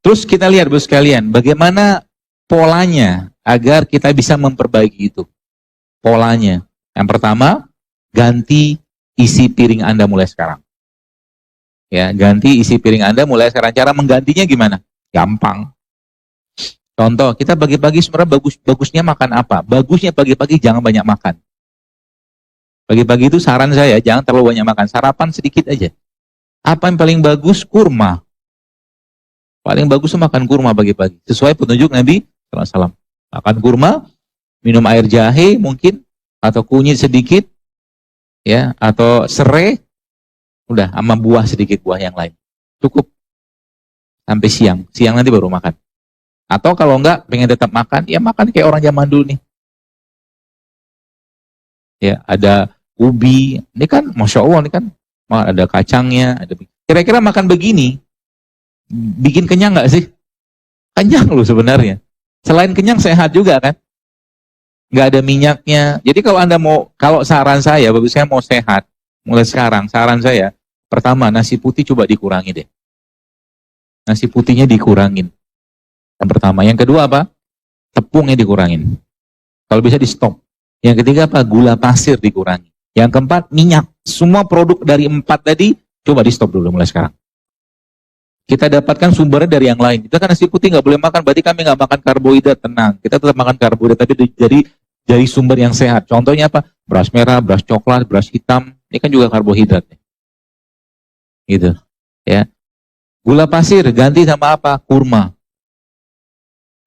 Speaker 1: Terus kita lihat bos sekalian, bagaimana polanya agar kita bisa memperbaiki itu. Polanya, yang pertama, ganti isi piring Anda mulai sekarang. Ya, ganti isi piring Anda mulai sekarang. Cara menggantinya gimana? Gampang. Contoh, kita pagi-pagi sebenarnya bagusnya makan apa? Bagusnya pagi-pagi jangan banyak makan. Pagi-pagi itu saran saya, jangan terlalu banyak makan. Sarapan sedikit aja. Apa yang paling bagus? Kurma. Paling bagus itu makan kurma pagi-pagi. Sesuai petunjuk Nabi SAW. Makan kurma, minum air jahe mungkin, atau kunyit sedikit, ya, atau serai, udah, sama buah sedikit, buah yang lain. Cukup. Sampai siang. Siang nanti baru makan. Atau kalau enggak, pengen tetap makan, ya makan kayak orang zaman dulu nih. Ya, ada ubi. Ini kan, Masya Allah, ini kan, ada kacangnya. Kira-kira makan begini, bikin kenyang nggak sih? Kenyang loh sebenarnya. Selain kenyang, sehat juga kan? Nggak ada minyaknya. Jadi kalau saran saya, bagus saya mau sehat, mulai sekarang, saran saya, pertama, nasi putih coba dikurangi deh. Nasi putihnya dikurangin. Yang pertama. Yang kedua apa? Tepungnya dikurangin. Kalau bisa di stop. Yang ketiga apa? Gula pasir dikurangi. Yang keempat, minyak. Semua produk dari 4 tadi, coba di stop dulu mulai sekarang. Kita dapatkan sumbernya dari yang lain. Kita kan nasi putih nggak boleh makan, berarti kami nggak makan karbohidrat, tenang. Kita tetap makan karbohidrat, tapi dari sumber yang sehat. Contohnya apa? Beras merah, beras coklat, beras hitam. Ini kan juga karbohidrat. Gitu. Ya. Gula pasir ganti sama apa? Kurma.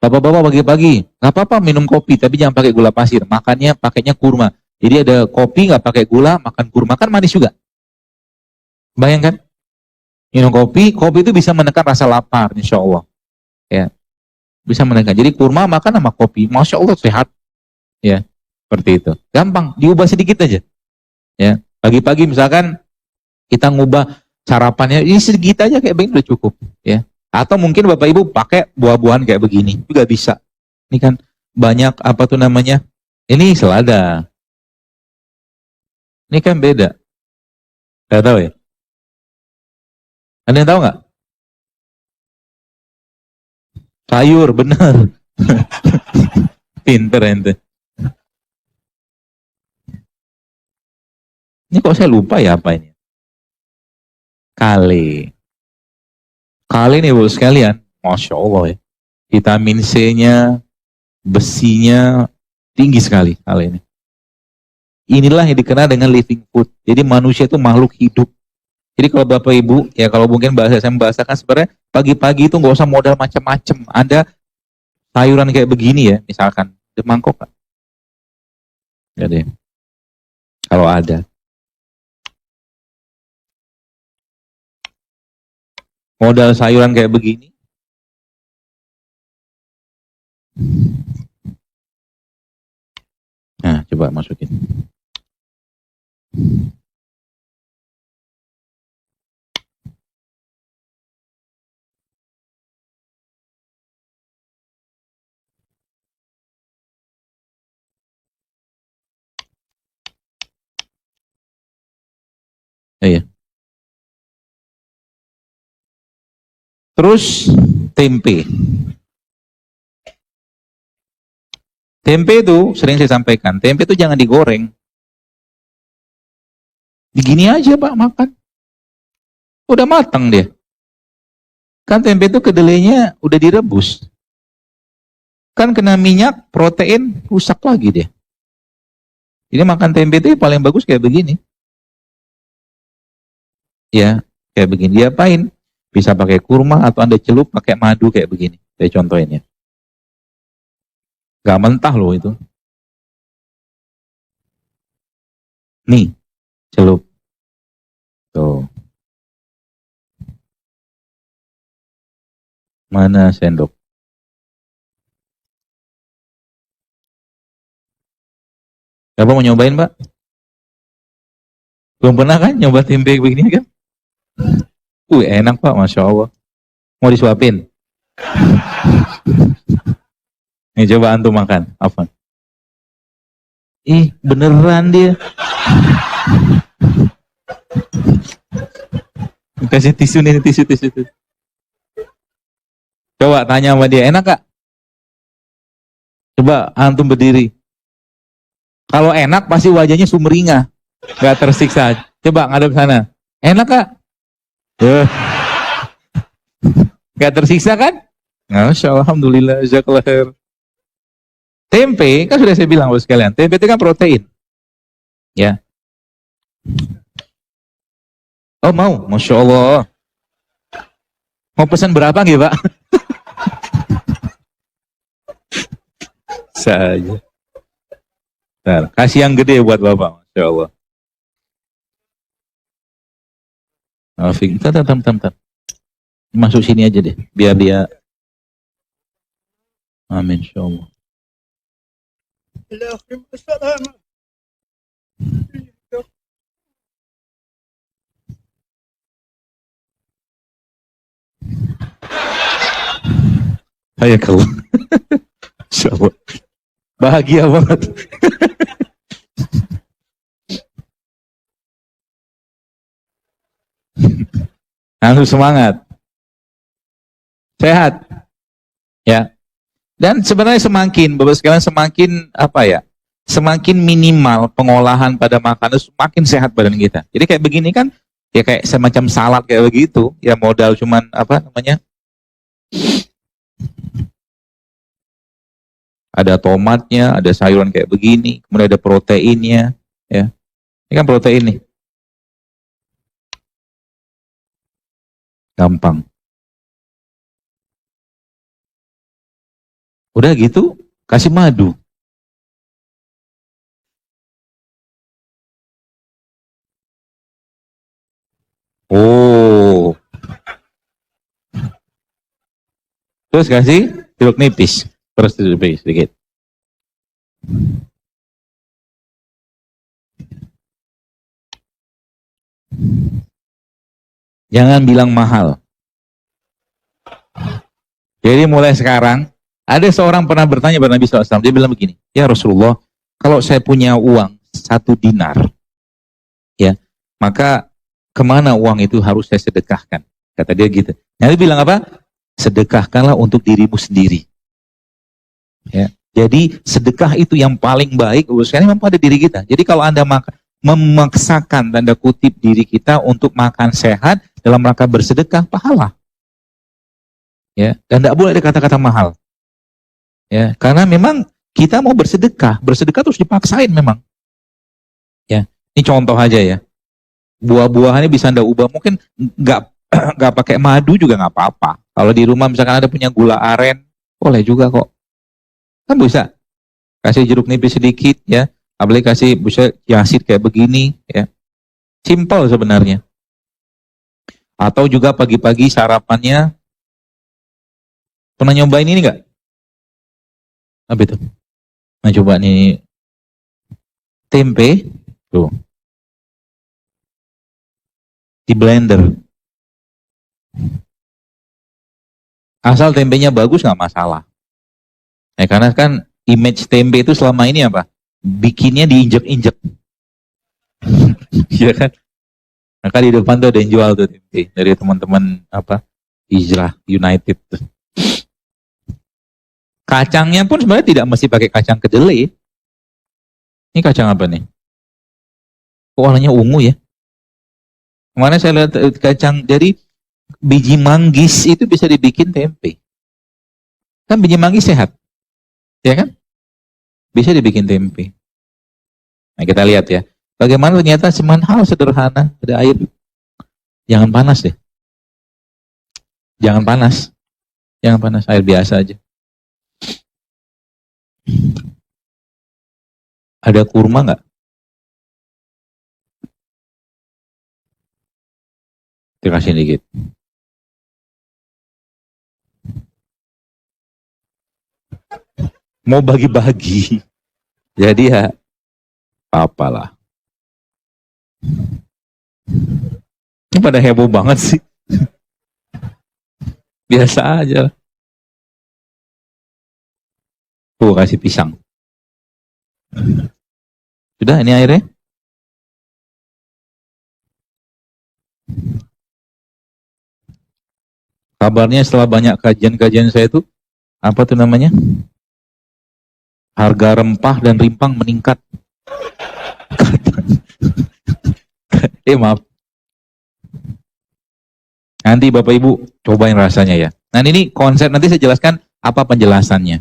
Speaker 1: Bapak-bapak pagi-pagi, nggak apa-apa minum kopi, tapi jangan pakai gula pasir. Makannya pakainya kurma. Jadi ada kopi nggak pakai gula, makan kurma, kan manis juga. Bayangkan, minum kopi itu bisa menekan rasa lapar, insya Allah. Ya, bisa menekan. Jadi kurma makan sama kopi, Masya Allah sehat. Ya, seperti itu. Gampang, diubah sedikit aja. Ya, pagi-pagi misalkan kita ngubah sarapannya, ini sedikit aja kayak begini udah cukup. Ya. Atau mungkin Bapak Ibu pakai buah-buahan kayak begini juga bisa. Ini kan banyak apa tuh namanya? Ini selada. Ini kan beda. Gak tahu ya? Ada yang tahu nggak? Sayur, benar. Pinter ente. Ini kok saya lupa ya apa ini? Kale. Kali ini Bu sekalian, Masya Allah ya. Vitamin C-nya, besinya tinggi sekali kali ini. Inilah yang dikenal dengan living food. Jadi manusia itu makhluk hidup. Jadi kalau Bapak Ibu, ya kalau mungkin bahasa saya membahasakan sebenarnya pagi-pagi itu nggak usah modal macam-macam. Ada sayuran kayak begini ya, misalkan di mangkok kan. Jadi kalau ada. Modal sayuran kayak begini. Nah, coba masukin. Iya. Terus tempe. Tempe itu sering saya sampaikan, tempe itu jangan digoreng. Begini aja Pak makan. Udah matang dia. Kan tempe itu kedelainya udah direbus. Kan kena minyak, protein, rusak lagi dia. Jadi makan tempe itu paling bagus kayak begini. Ya, kayak begini. Diapain? Bisa pakai kurma atau Anda celup pakai madu kayak begini. Saya contohin ya.
Speaker 2: Gak mentah loh itu. Nih, celup. Tuh. Mana sendok? Bapak mau nyobain, Pak? Belum pernah kan nyoba tempe begini kan? Enak Pak, Masya Allah. Mau disuapin? Nih coba antum makan. Apa? Ih, beneran dia. Kasih tisu nih, tisu. Coba tanya sama dia, enak gak? Coba antum berdiri. Kalau enak pasti wajahnya sumringah. Gak tersiksa. Coba ngadep sana. Enak gak? Gak tersiksa kan? Masya Allah, Alhamdulillah, jazakallah khair. Tempe, kan sudah saya bilang bos sekalian, tempe itu kan protein. Ya. Oh mau, Masya Allah. Mau pesan berapa gitu Pak? Saja. Bentar, kasih yang gede buat Bapak, Masya Allah. Bentar. Masuk sini aja deh, biar dia. Amin, Insya Allah. Saya kau. Insya Allah. Bahagia banget. Langsung semangat. Sehat. Ya. Dan sebenarnya semakin, Bapak sekalian, semakin apa ya? Semakin minimal pengolahan pada makanan, semakin sehat badan kita. Jadi kayak begini kan, ya kayak semacam salad kayak begitu, ya modal cuman apa namanya? Ada tomatnya, ada sayuran kayak begini, kemudian ada proteinnya, ya. Ini kan protein nih. Gampang. Udah gitu, kasih madu. Oh. Terus kasih jeruk nipis. Terus jeruk nipis sedikit. Jangan bilang mahal. Jadi mulai sekarang, ada seorang pernah bertanya kepada Nabi SAW. Dia bilang begini, ya Rasulullah, kalau saya punya uang 1 dinar, ya, maka kemana uang itu harus saya sedekahkan? Kata dia gitu. Nabi bilang apa? Sedekahkanlah untuk dirimu sendiri. Ya. Jadi sedekah itu yang paling baik, urusannya memang pada diri kita. Jadi kalau Anda memaksakan tanda kutip diri kita untuk makan sehat dalam rangka bersedekah, pahala. Ya, dan tidak boleh ada kata-kata mahal. Ya, karena memang kita mau bersedekah terus dipaksain memang. Ya, ini contoh aja ya. Buah-buahannya bisa Anda ubah, mungkin nggak pakai madu juga nggak apa-apa. Kalau di rumah misalkan ada punya gula aren, boleh juga kok. Kan bisa. Kasih jeruk nipis sedikit ya, apalagi kasih bisa yasid kayak begini ya. Simple sebenarnya. Atau juga pagi-pagi sarapannya, pernah nyobain ini nggak? Apa itu? Nah coba nih, tempe tuh di blender. Asal tempenya bagus nggak masalah. Karena kan image tempe itu selama ini apa? Bikinnya diinjek-injek. Iya kan? Maka di depan tuh ada yang jual tuh tempe dari teman-teman apa? Hijrah United. Kacangnya pun sebenarnya tidak mesti pakai kacang kedelai. Ini kacang apa nih? Kok warnanya ungu ya? Kemarin saya lihat kacang, jadi biji manggis itu bisa dibikin tempe. Kan biji manggis sehat. Ya kan? Bisa dibikin tempe. Nah kita lihat ya. Bagaimana ternyata cuman hal sederhana. Ada air. Jangan panas deh. Jangan panas. Air biasa aja. Ada kurma nggak? Dikasih dikit. Mau bagi-bagi. Jadi ya, apalah. Ini pada heboh banget sih. Biasa aja lah. Tuh, kasih pisang. Sudah, ini airnya. Kabarnya setelah banyak kajian-kajian saya itu, apa tuh namanya? Harga rempah dan rimpang meningkat. Maaf. Nanti Bapak Ibu cobain rasanya ya. Nah ini konsep, nanti saya jelaskan apa penjelasannya.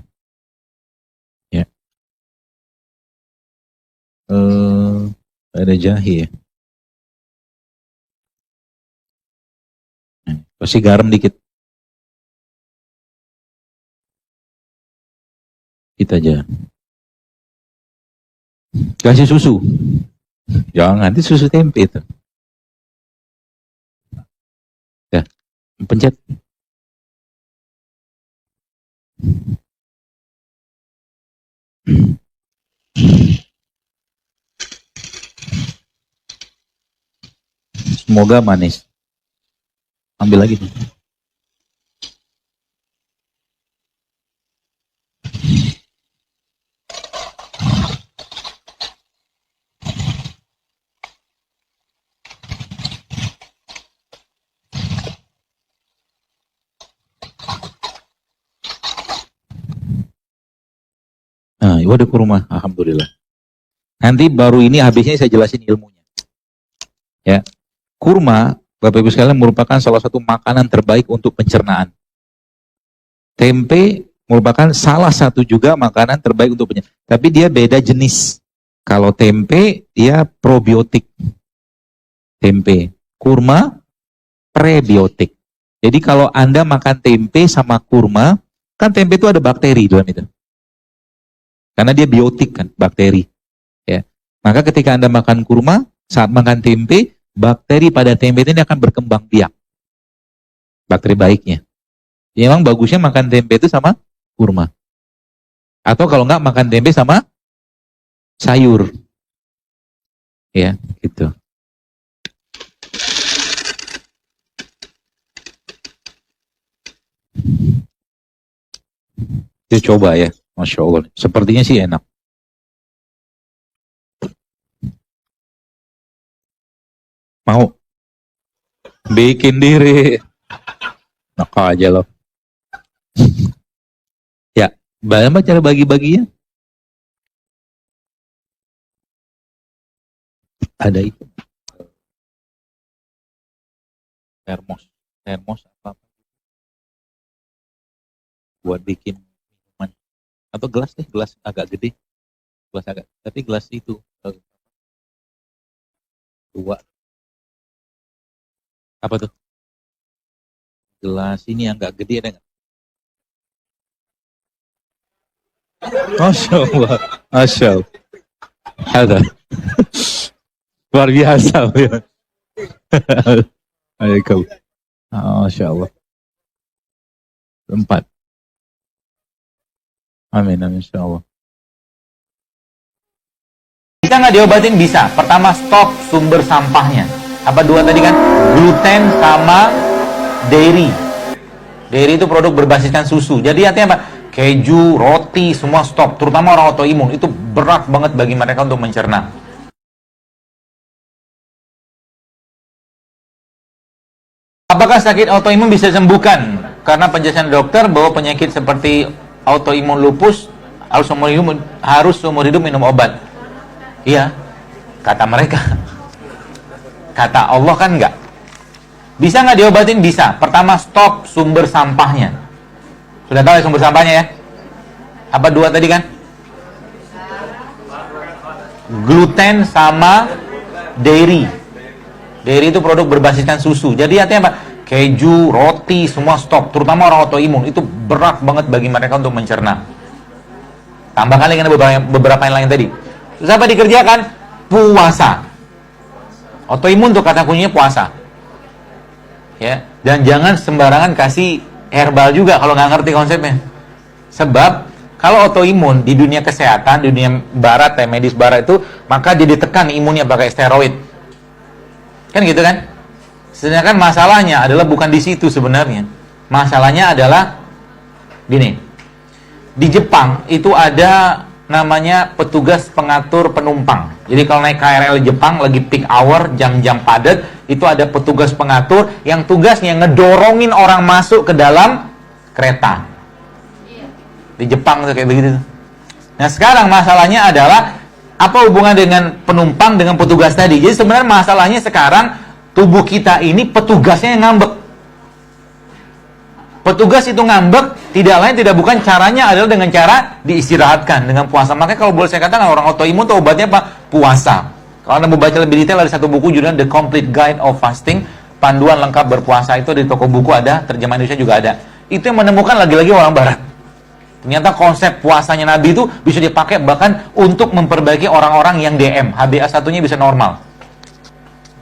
Speaker 2: Ya. Ada jahe ya. Kasih garam dikit. Kita aja. Kasih susu. Jangan, nanti susu tempe itu. Ya, pencet. Semoga manis. Ambil lagi. Nah, itu ada kurma, alhamdulillah. Nanti baru ini habisnya saya jelasin ilmunya. Ya, kurma, Bapak Ibu sekalian, merupakan salah satu makanan terbaik untuk pencernaan. Tempe merupakan salah satu juga makanan terbaik untuk pencernaan. Tapi dia beda jenis. Kalau tempe, dia probiotik. Tempe. Kurma, prebiotik. Jadi kalau Anda makan tempe sama kurma, kan tempe itu ada bakteri dalam itu. Karena dia biotik kan, bakteri. Ya. Maka ketika Anda makan kurma, saat makan tempe, bakteri pada tempe ini akan berkembang biak. Bakteri baiknya. Ya, memang bagusnya makan tempe itu sama kurma. Atau kalau enggak makan tempe sama sayur. Ya, gitu. Kita coba ya. Masya Allah. Sepertinya sih enak. Mau? Bikin diri. Enak aja loh. Ya, bagaimana cara bagi-baginya? Ada itu. Termos apa? Buat bikin minuman. Atau gelas deh, gelas agak gede. Tapi gelas itu dua. Apa tuh? Gelas ini yang agak gede ada nggak? Masya Allah. Masya Allah. Ada. Luar biasa. Ayo kau. Masya Allah. 4. Amin, amin, insya Allah.
Speaker 1: Bisa nggak diobatin? Bisa. Pertama, stop sumber sampahnya. Apa dua tadi kan? Gluten sama dairy. Dairy itu produk berbasiskan susu. Jadi artinya apa? Keju, roti, semua stop. Terutama orang autoimun. Itu berat banget bagi mereka untuk mencerna. Apakah sakit autoimun bisa disembuhkan? Karena penjelasan dokter bahwa penyakit seperti autoimun lupus harus seumur hidup minum obat. Iya, kata mereka. Kata Allah kan enggak. Bisa nggak diobatin? Bisa. Pertama, stop sumber sampahnya. Sudah tahu ya sumber sampahnya ya? Apa dua tadi kan? Gluten sama dairy. Dairy itu produk berbasiskan susu. Jadi artinya apa? Keju, roti, semua stop. Terutama orang autoimun. Itu berat banget bagi mereka untuk mencerna.
Speaker 2: Tambahkan lagi dengan beberapa yang lain tadi. Terus apa dikerjakan? Puasa. Autoimun tuh kata kuncinya puasa. Ya, dan jangan sembarangan kasih herbal juga kalau nggak ngerti konsepnya. Sebab kalau autoimun di dunia kesehatan, di dunia barat, medis barat itu, maka dia ditekan imunnya pakai steroid. Kan gitu kan? Sedangkan masalahnya adalah bukan di situ sebenarnya. Masalahnya adalah gini. Di Jepang itu ada namanya petugas pengatur penumpang. Jadi kalau naik KRL Jepang lagi peak hour, jam-jam padat, itu ada petugas pengatur yang tugasnya ngedorongin orang masuk ke dalam kereta. Di Jepang tuh kayak begitu. Nah sekarang masalahnya adalah apa hubungan dengan penumpang dengan petugas tadi? Jadi sebenarnya masalahnya sekarang tubuh kita ini petugasnya yang ngambek. Petugas itu ngambek, tidak lain tidak bukan caranya adalah dengan cara diistirahatkan dengan puasa. Makanya kalau boleh saya katakan orang autoimun itu obatnya apa? Puasa. Kalau Anda mau baca lebih detail ada satu buku judulnya The Complete Guide of Fasting, panduan lengkap berpuasa, itu di toko buku ada, terjemahan Indonesia juga ada. Itu yang menemukan lagi-lagi orang barat. Ternyata konsep puasanya Nabi itu bisa dipakai bahkan untuk memperbaiki orang-orang yang DM, HbA1-nya bisa normal.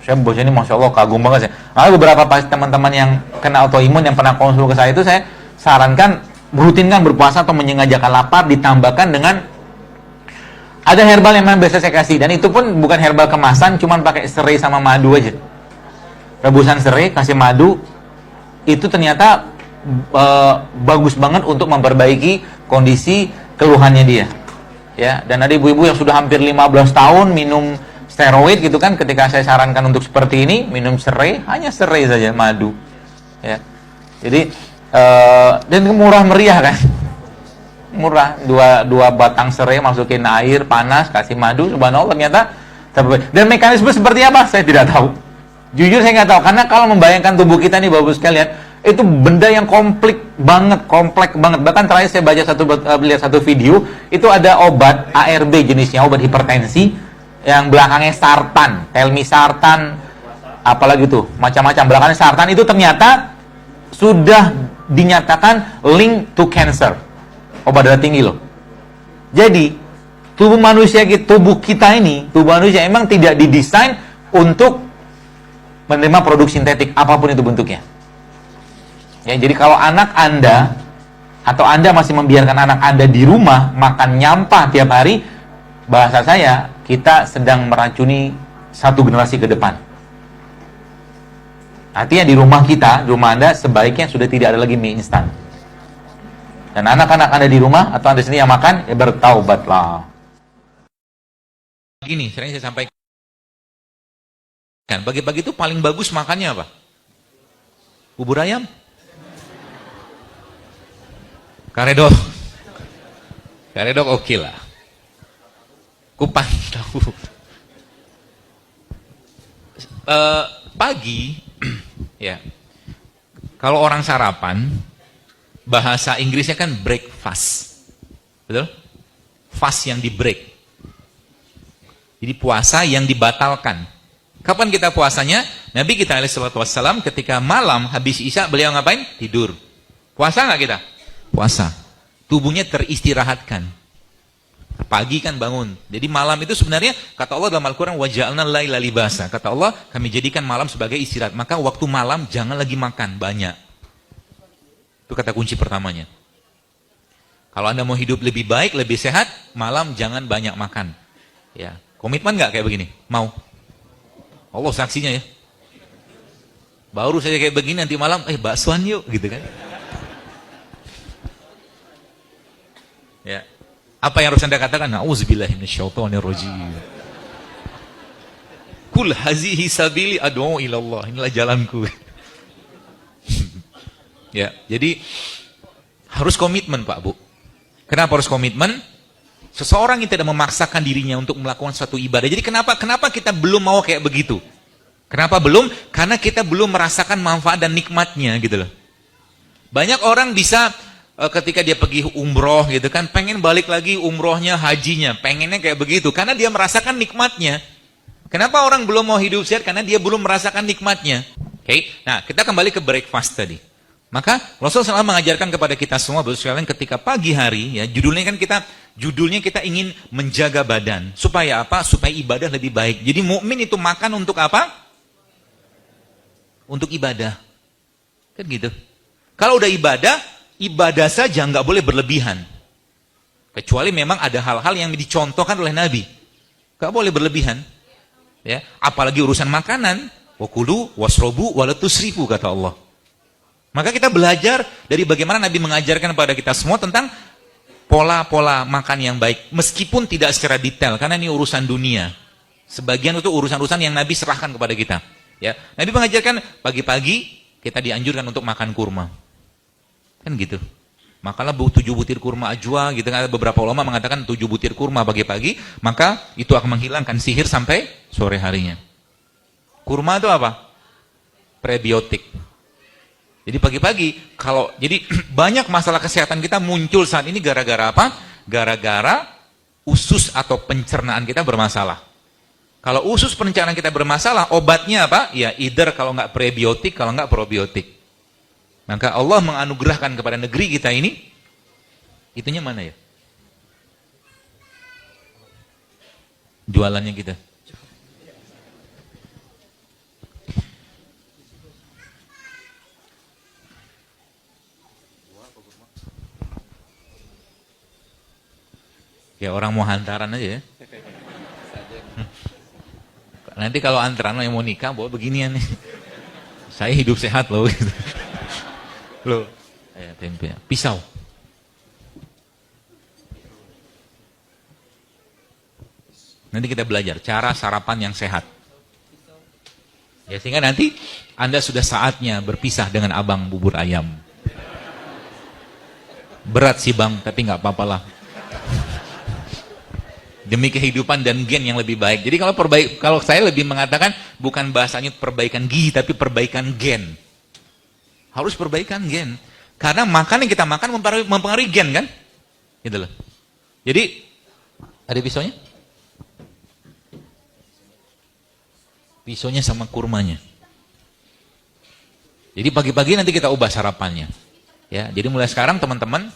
Speaker 2: Saya baca ini Masya Allah kagum banget saya. Lalu beberapa teman-teman yang kena autoimun yang pernah konsul ke saya itu saya sarankan rutinkan berpuasa atau menyengajakan lapar ditambahkan dengan ada herbal yang memang biasa saya kasih, dan itu pun bukan herbal kemasan, cuman pakai serai sama madu aja. Rebusan serai kasih madu itu ternyata bagus banget untuk memperbaiki kondisi keluhannya dia. Ya, dan ada ibu-ibu yang sudah hampir 15 tahun minum steroid gitu kan, ketika saya sarankan untuk seperti ini, minum serai, hanya serai saja, madu. Ya. Jadi dan murah meriah kan. Murah, dua batang serai masukin air panas, kasih madu, subhanallah ternyata terbaik. Dan mekanisme seperti apa? Saya tidak tahu. Jujur saya nggak tahu, karena kalau membayangkan tubuh kita nih Bapak sekalian, itu benda yang kompleks banget. Bahkan terakhir saya baca lihat satu video, itu ada obat ARB jenisnya, obat hipertensi yang belakangnya sartan, telmisartan, apalagi tuh, macam-macam belakangnya sartan, itu ternyata sudah dinyatakan link to cancer. Obat darah tinggi loh. Jadi tubuh manusia emang tidak didesain untuk menerima produk sintetik apapun itu bentuknya. Ya, jadi kalau anak Anda atau Anda masih membiarkan anak Anda di rumah makan nyampah tiap hari, bahasa saya, kita sedang meracuni satu generasi ke depan. Artinya di rumah kita, di rumah Anda sebaiknya sudah tidak ada lagi mie instan. Dan anak-anak Anda di rumah atau Anda sendiri yang makan, ya bertaubatlah.
Speaker 1: Gini, sering saya sampaikan. Pagi-pagi itu paling bagus makannya apa? Bubur ayam. Karedok. Karedok oke lah. Kupat tahu. Pagi, ya. Kalau orang sarapan, bahasa Inggrisnya kan breakfast. Betul? Fast yang di break. Jadi puasa yang dibatalkan. Kapan kita puasanya? Nabi kita alaihissalam ketika malam habis isya beliau ngapain? Tidur. Puasa nggak kita? Puasa. Tubuhnya teristirahatkan. Pagi kan bangun. Jadi malam itu sebenarnya kata Allah dalam Al-Quran waja'alna laila libasa. Kata Allah kami jadikan malam sebagai istirahat. Maka waktu malam jangan lagi makan banyak. Itu kata kunci pertamanya. Kalau Anda mau hidup lebih baik, lebih sehat, malam jangan banyak makan. Ya, komitmen nggak kayak begini? Mau? Allah saksinya ya. Baru saja kayak begini nanti malam, baksoan yuk, gitu kan? Ya. Apa yang harus Anda katakan? Nauzubillahi minasyaitonirrajim. Kul hazihi sabili ad'u ilallah. Inilah jalanku. Ya, jadi harus komitmen Pak Bu. Kenapa harus komitmen? Seseorang yang tidak memaksakan dirinya untuk melakukan suatu ibadah. Jadi kenapa kita belum mau kayak begitu? Kenapa belum? Karena kita belum merasakan manfaat dan nikmatnya gitu loh. Banyak orang bisa ketika dia pergi umroh gitu kan, pengen balik lagi umrohnya, hajinya, pengennya kayak begitu karena dia merasakan nikmatnya. Kenapa orang belum mau hidup sehat? Karena dia belum merasakan nikmatnya. Oke. Nah, kita kembali ke breakfast tadi. Maka Rasulullah SAW mengajarkan kepada kita semua, Bapak sekalian, ketika pagi hari, ya judulnya kan kita Judulnya kita ingin menjaga badan. Supaya apa? Supaya ibadah lebih baik. Jadi mukmin itu makan untuk apa? Untuk ibadah. Kan gitu. Kalau udah ibadah, ibadah saja nggak boleh berlebihan. Kecuali memang ada hal-hal yang dicontohkan oleh Nabi. Nggak boleh berlebihan. Ya, apalagi urusan makanan. Wakulu wasrobu walatusrifu, kata Allah. Maka kita belajar dari bagaimana Nabi mengajarkan kepada kita semua tentang pola-pola makan yang baik. Meskipun tidak secara detail, karena ini urusan dunia. Sebagian itu urusan-urusan yang Nabi serahkan kepada kita. Ya, Nabi mengajarkan pagi-pagi kita dianjurkan untuk makan kurma. Kan gitu. Makanlah 7 butir kurma ajwa, gitu kan. Beberapa ulama mengatakan 7 butir kurma pagi-pagi, maka itu akan menghilangkan sihir sampai sore harinya. Kurma itu apa? Prebiotik. Jadi pagi-pagi, jadi banyak masalah kesehatan kita muncul saat ini gara-gara apa? Gara-gara usus atau pencernaan kita bermasalah. Kalau usus pencernaan kita bermasalah, obatnya apa? Ya either kalau nggak prebiotik, kalau nggak probiotik. Maka Allah menganugerahkan kepada negeri kita ini, itunya mana ya? Jualannya kita. Ya orang mau hantaran aja ya. Nanti kalau antaran yang mau nikah bawa beginian nih. Saya hidup sehat loh gitu. Loh, tempe, pisau. Nanti kita belajar cara sarapan yang sehat. Ya sehingga nanti Anda sudah saatnya berpisah dengan abang bubur ayam. Berat sih bang, tapi nggak apa-apalah. Demi kehidupan dan gen yang lebih baik. Jadi kalau saya lebih mengatakan bukan bahasanya perbaikan gizi tapi perbaikan gen. Harus perbaikan gen. Karena makan yang kita makan mempengaruhi gen kan? Gitu loh. Jadi ada pisaunya? Pisaunya sama kurmanya. Jadi pagi-pagi nanti kita ubah sarapannya. Ya, jadi mulai sekarang teman-teman,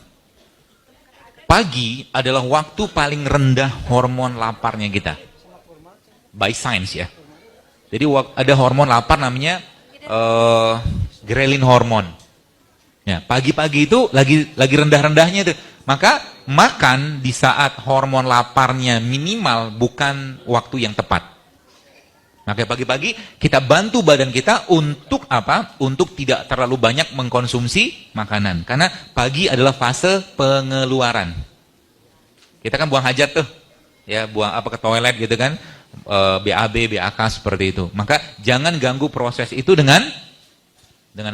Speaker 1: pagi adalah waktu paling rendah hormon laparnya kita. By science ya. Jadi ada hormon lapar namanya ghrelin hormon. Ya, pagi-pagi itu lagi rendah-rendahnya itu. Maka makan di saat hormon laparnya minimal bukan waktu yang tepat. Maka pagi-pagi kita bantu badan kita untuk apa? Untuk tidak terlalu banyak mengkonsumsi makanan. Karena pagi adalah fase pengeluaran. Kita kan buang hajat tuh. Ya, buang apa ke toilet gitu kan. BAB, BAK seperti itu. Maka jangan ganggu proses itu dengan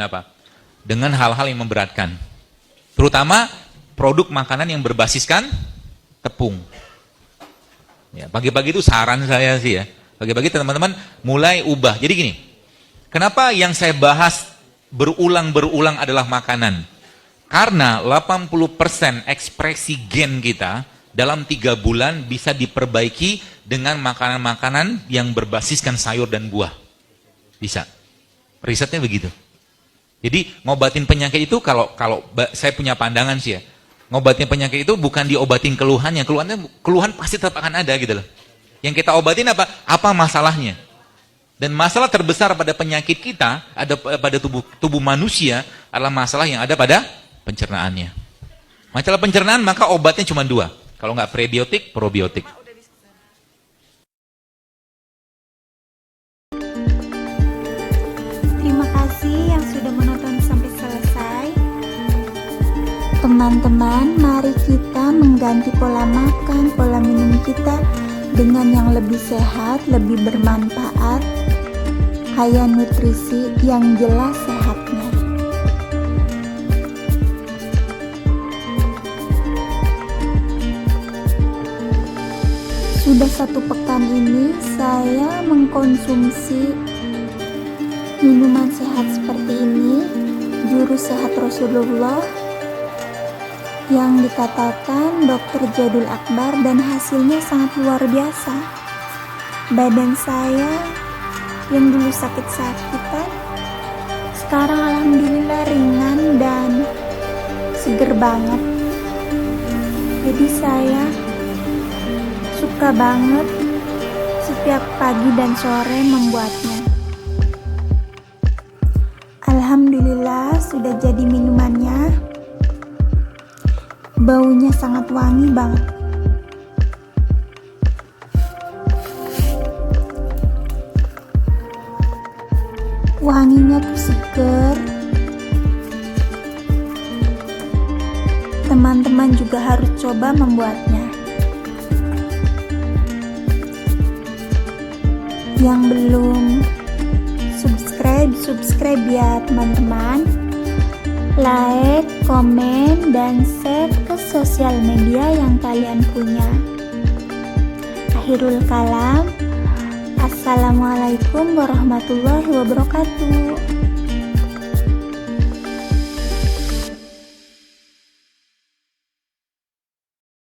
Speaker 1: apa? Dengan hal-hal yang memberatkan. Terutama produk makanan yang berbasiskan tepung. Ya, pagi-pagi itu saran saya sih ya. Pagi-pagi teman-teman mulai ubah. Jadi gini, kenapa yang saya bahas berulang-berulang adalah makanan? Karena 80% ekspresi gen kita dalam 3 bulan bisa diperbaiki dengan makanan-makanan yang berbasiskan sayur dan buah. Bisa. Risetnya begitu. Jadi ngobatin penyakit itu kalau saya punya pandangan sih ya. Ngobatin penyakit itu bukan diobatin keluhannya. Keluhan pasti tetap akan ada gitu loh. Yang kita obatin apa? Apa masalahnya? Dan masalah terbesar pada penyakit kita, ada pada tubuh manusia, adalah masalah yang ada pada pencernaannya. Masalah pencernaan, maka obatnya cuma 2. Kalau nggak prebiotik, probiotik.
Speaker 4: Terima kasih yang sudah menonton sampai selesai. Teman-teman, mari kita mengganti pola makan, pola minum kita dengan yang lebih sehat, lebih bermanfaat, kaya nutrisi yang jelas sehatnya. Sudah 1 pekan ini saya mengkonsumsi minuman sehat seperti ini, jurus sehat Rasulullah, yang dikatakan Dr. Jadul Akbar, dan hasilnya sangat luar biasa. Badan saya yang dulu sakit-sakitan sekarang alhamdulillah ringan dan seger banget. Jadi Jadi saya suka banget setiap pagi dan sore membuatnya. Alhamdulillah sudah jadi minumannya. Baunya sangat wangi banget. Wanginya tuh seger. Teman-teman juga harus coba membuatnya. Yang belum subscribe ya teman-teman. Like, komen, dan share ke sosial media yang kalian punya. Akhirul kalam. Assalamualaikum warahmatullahi wabarakatuh.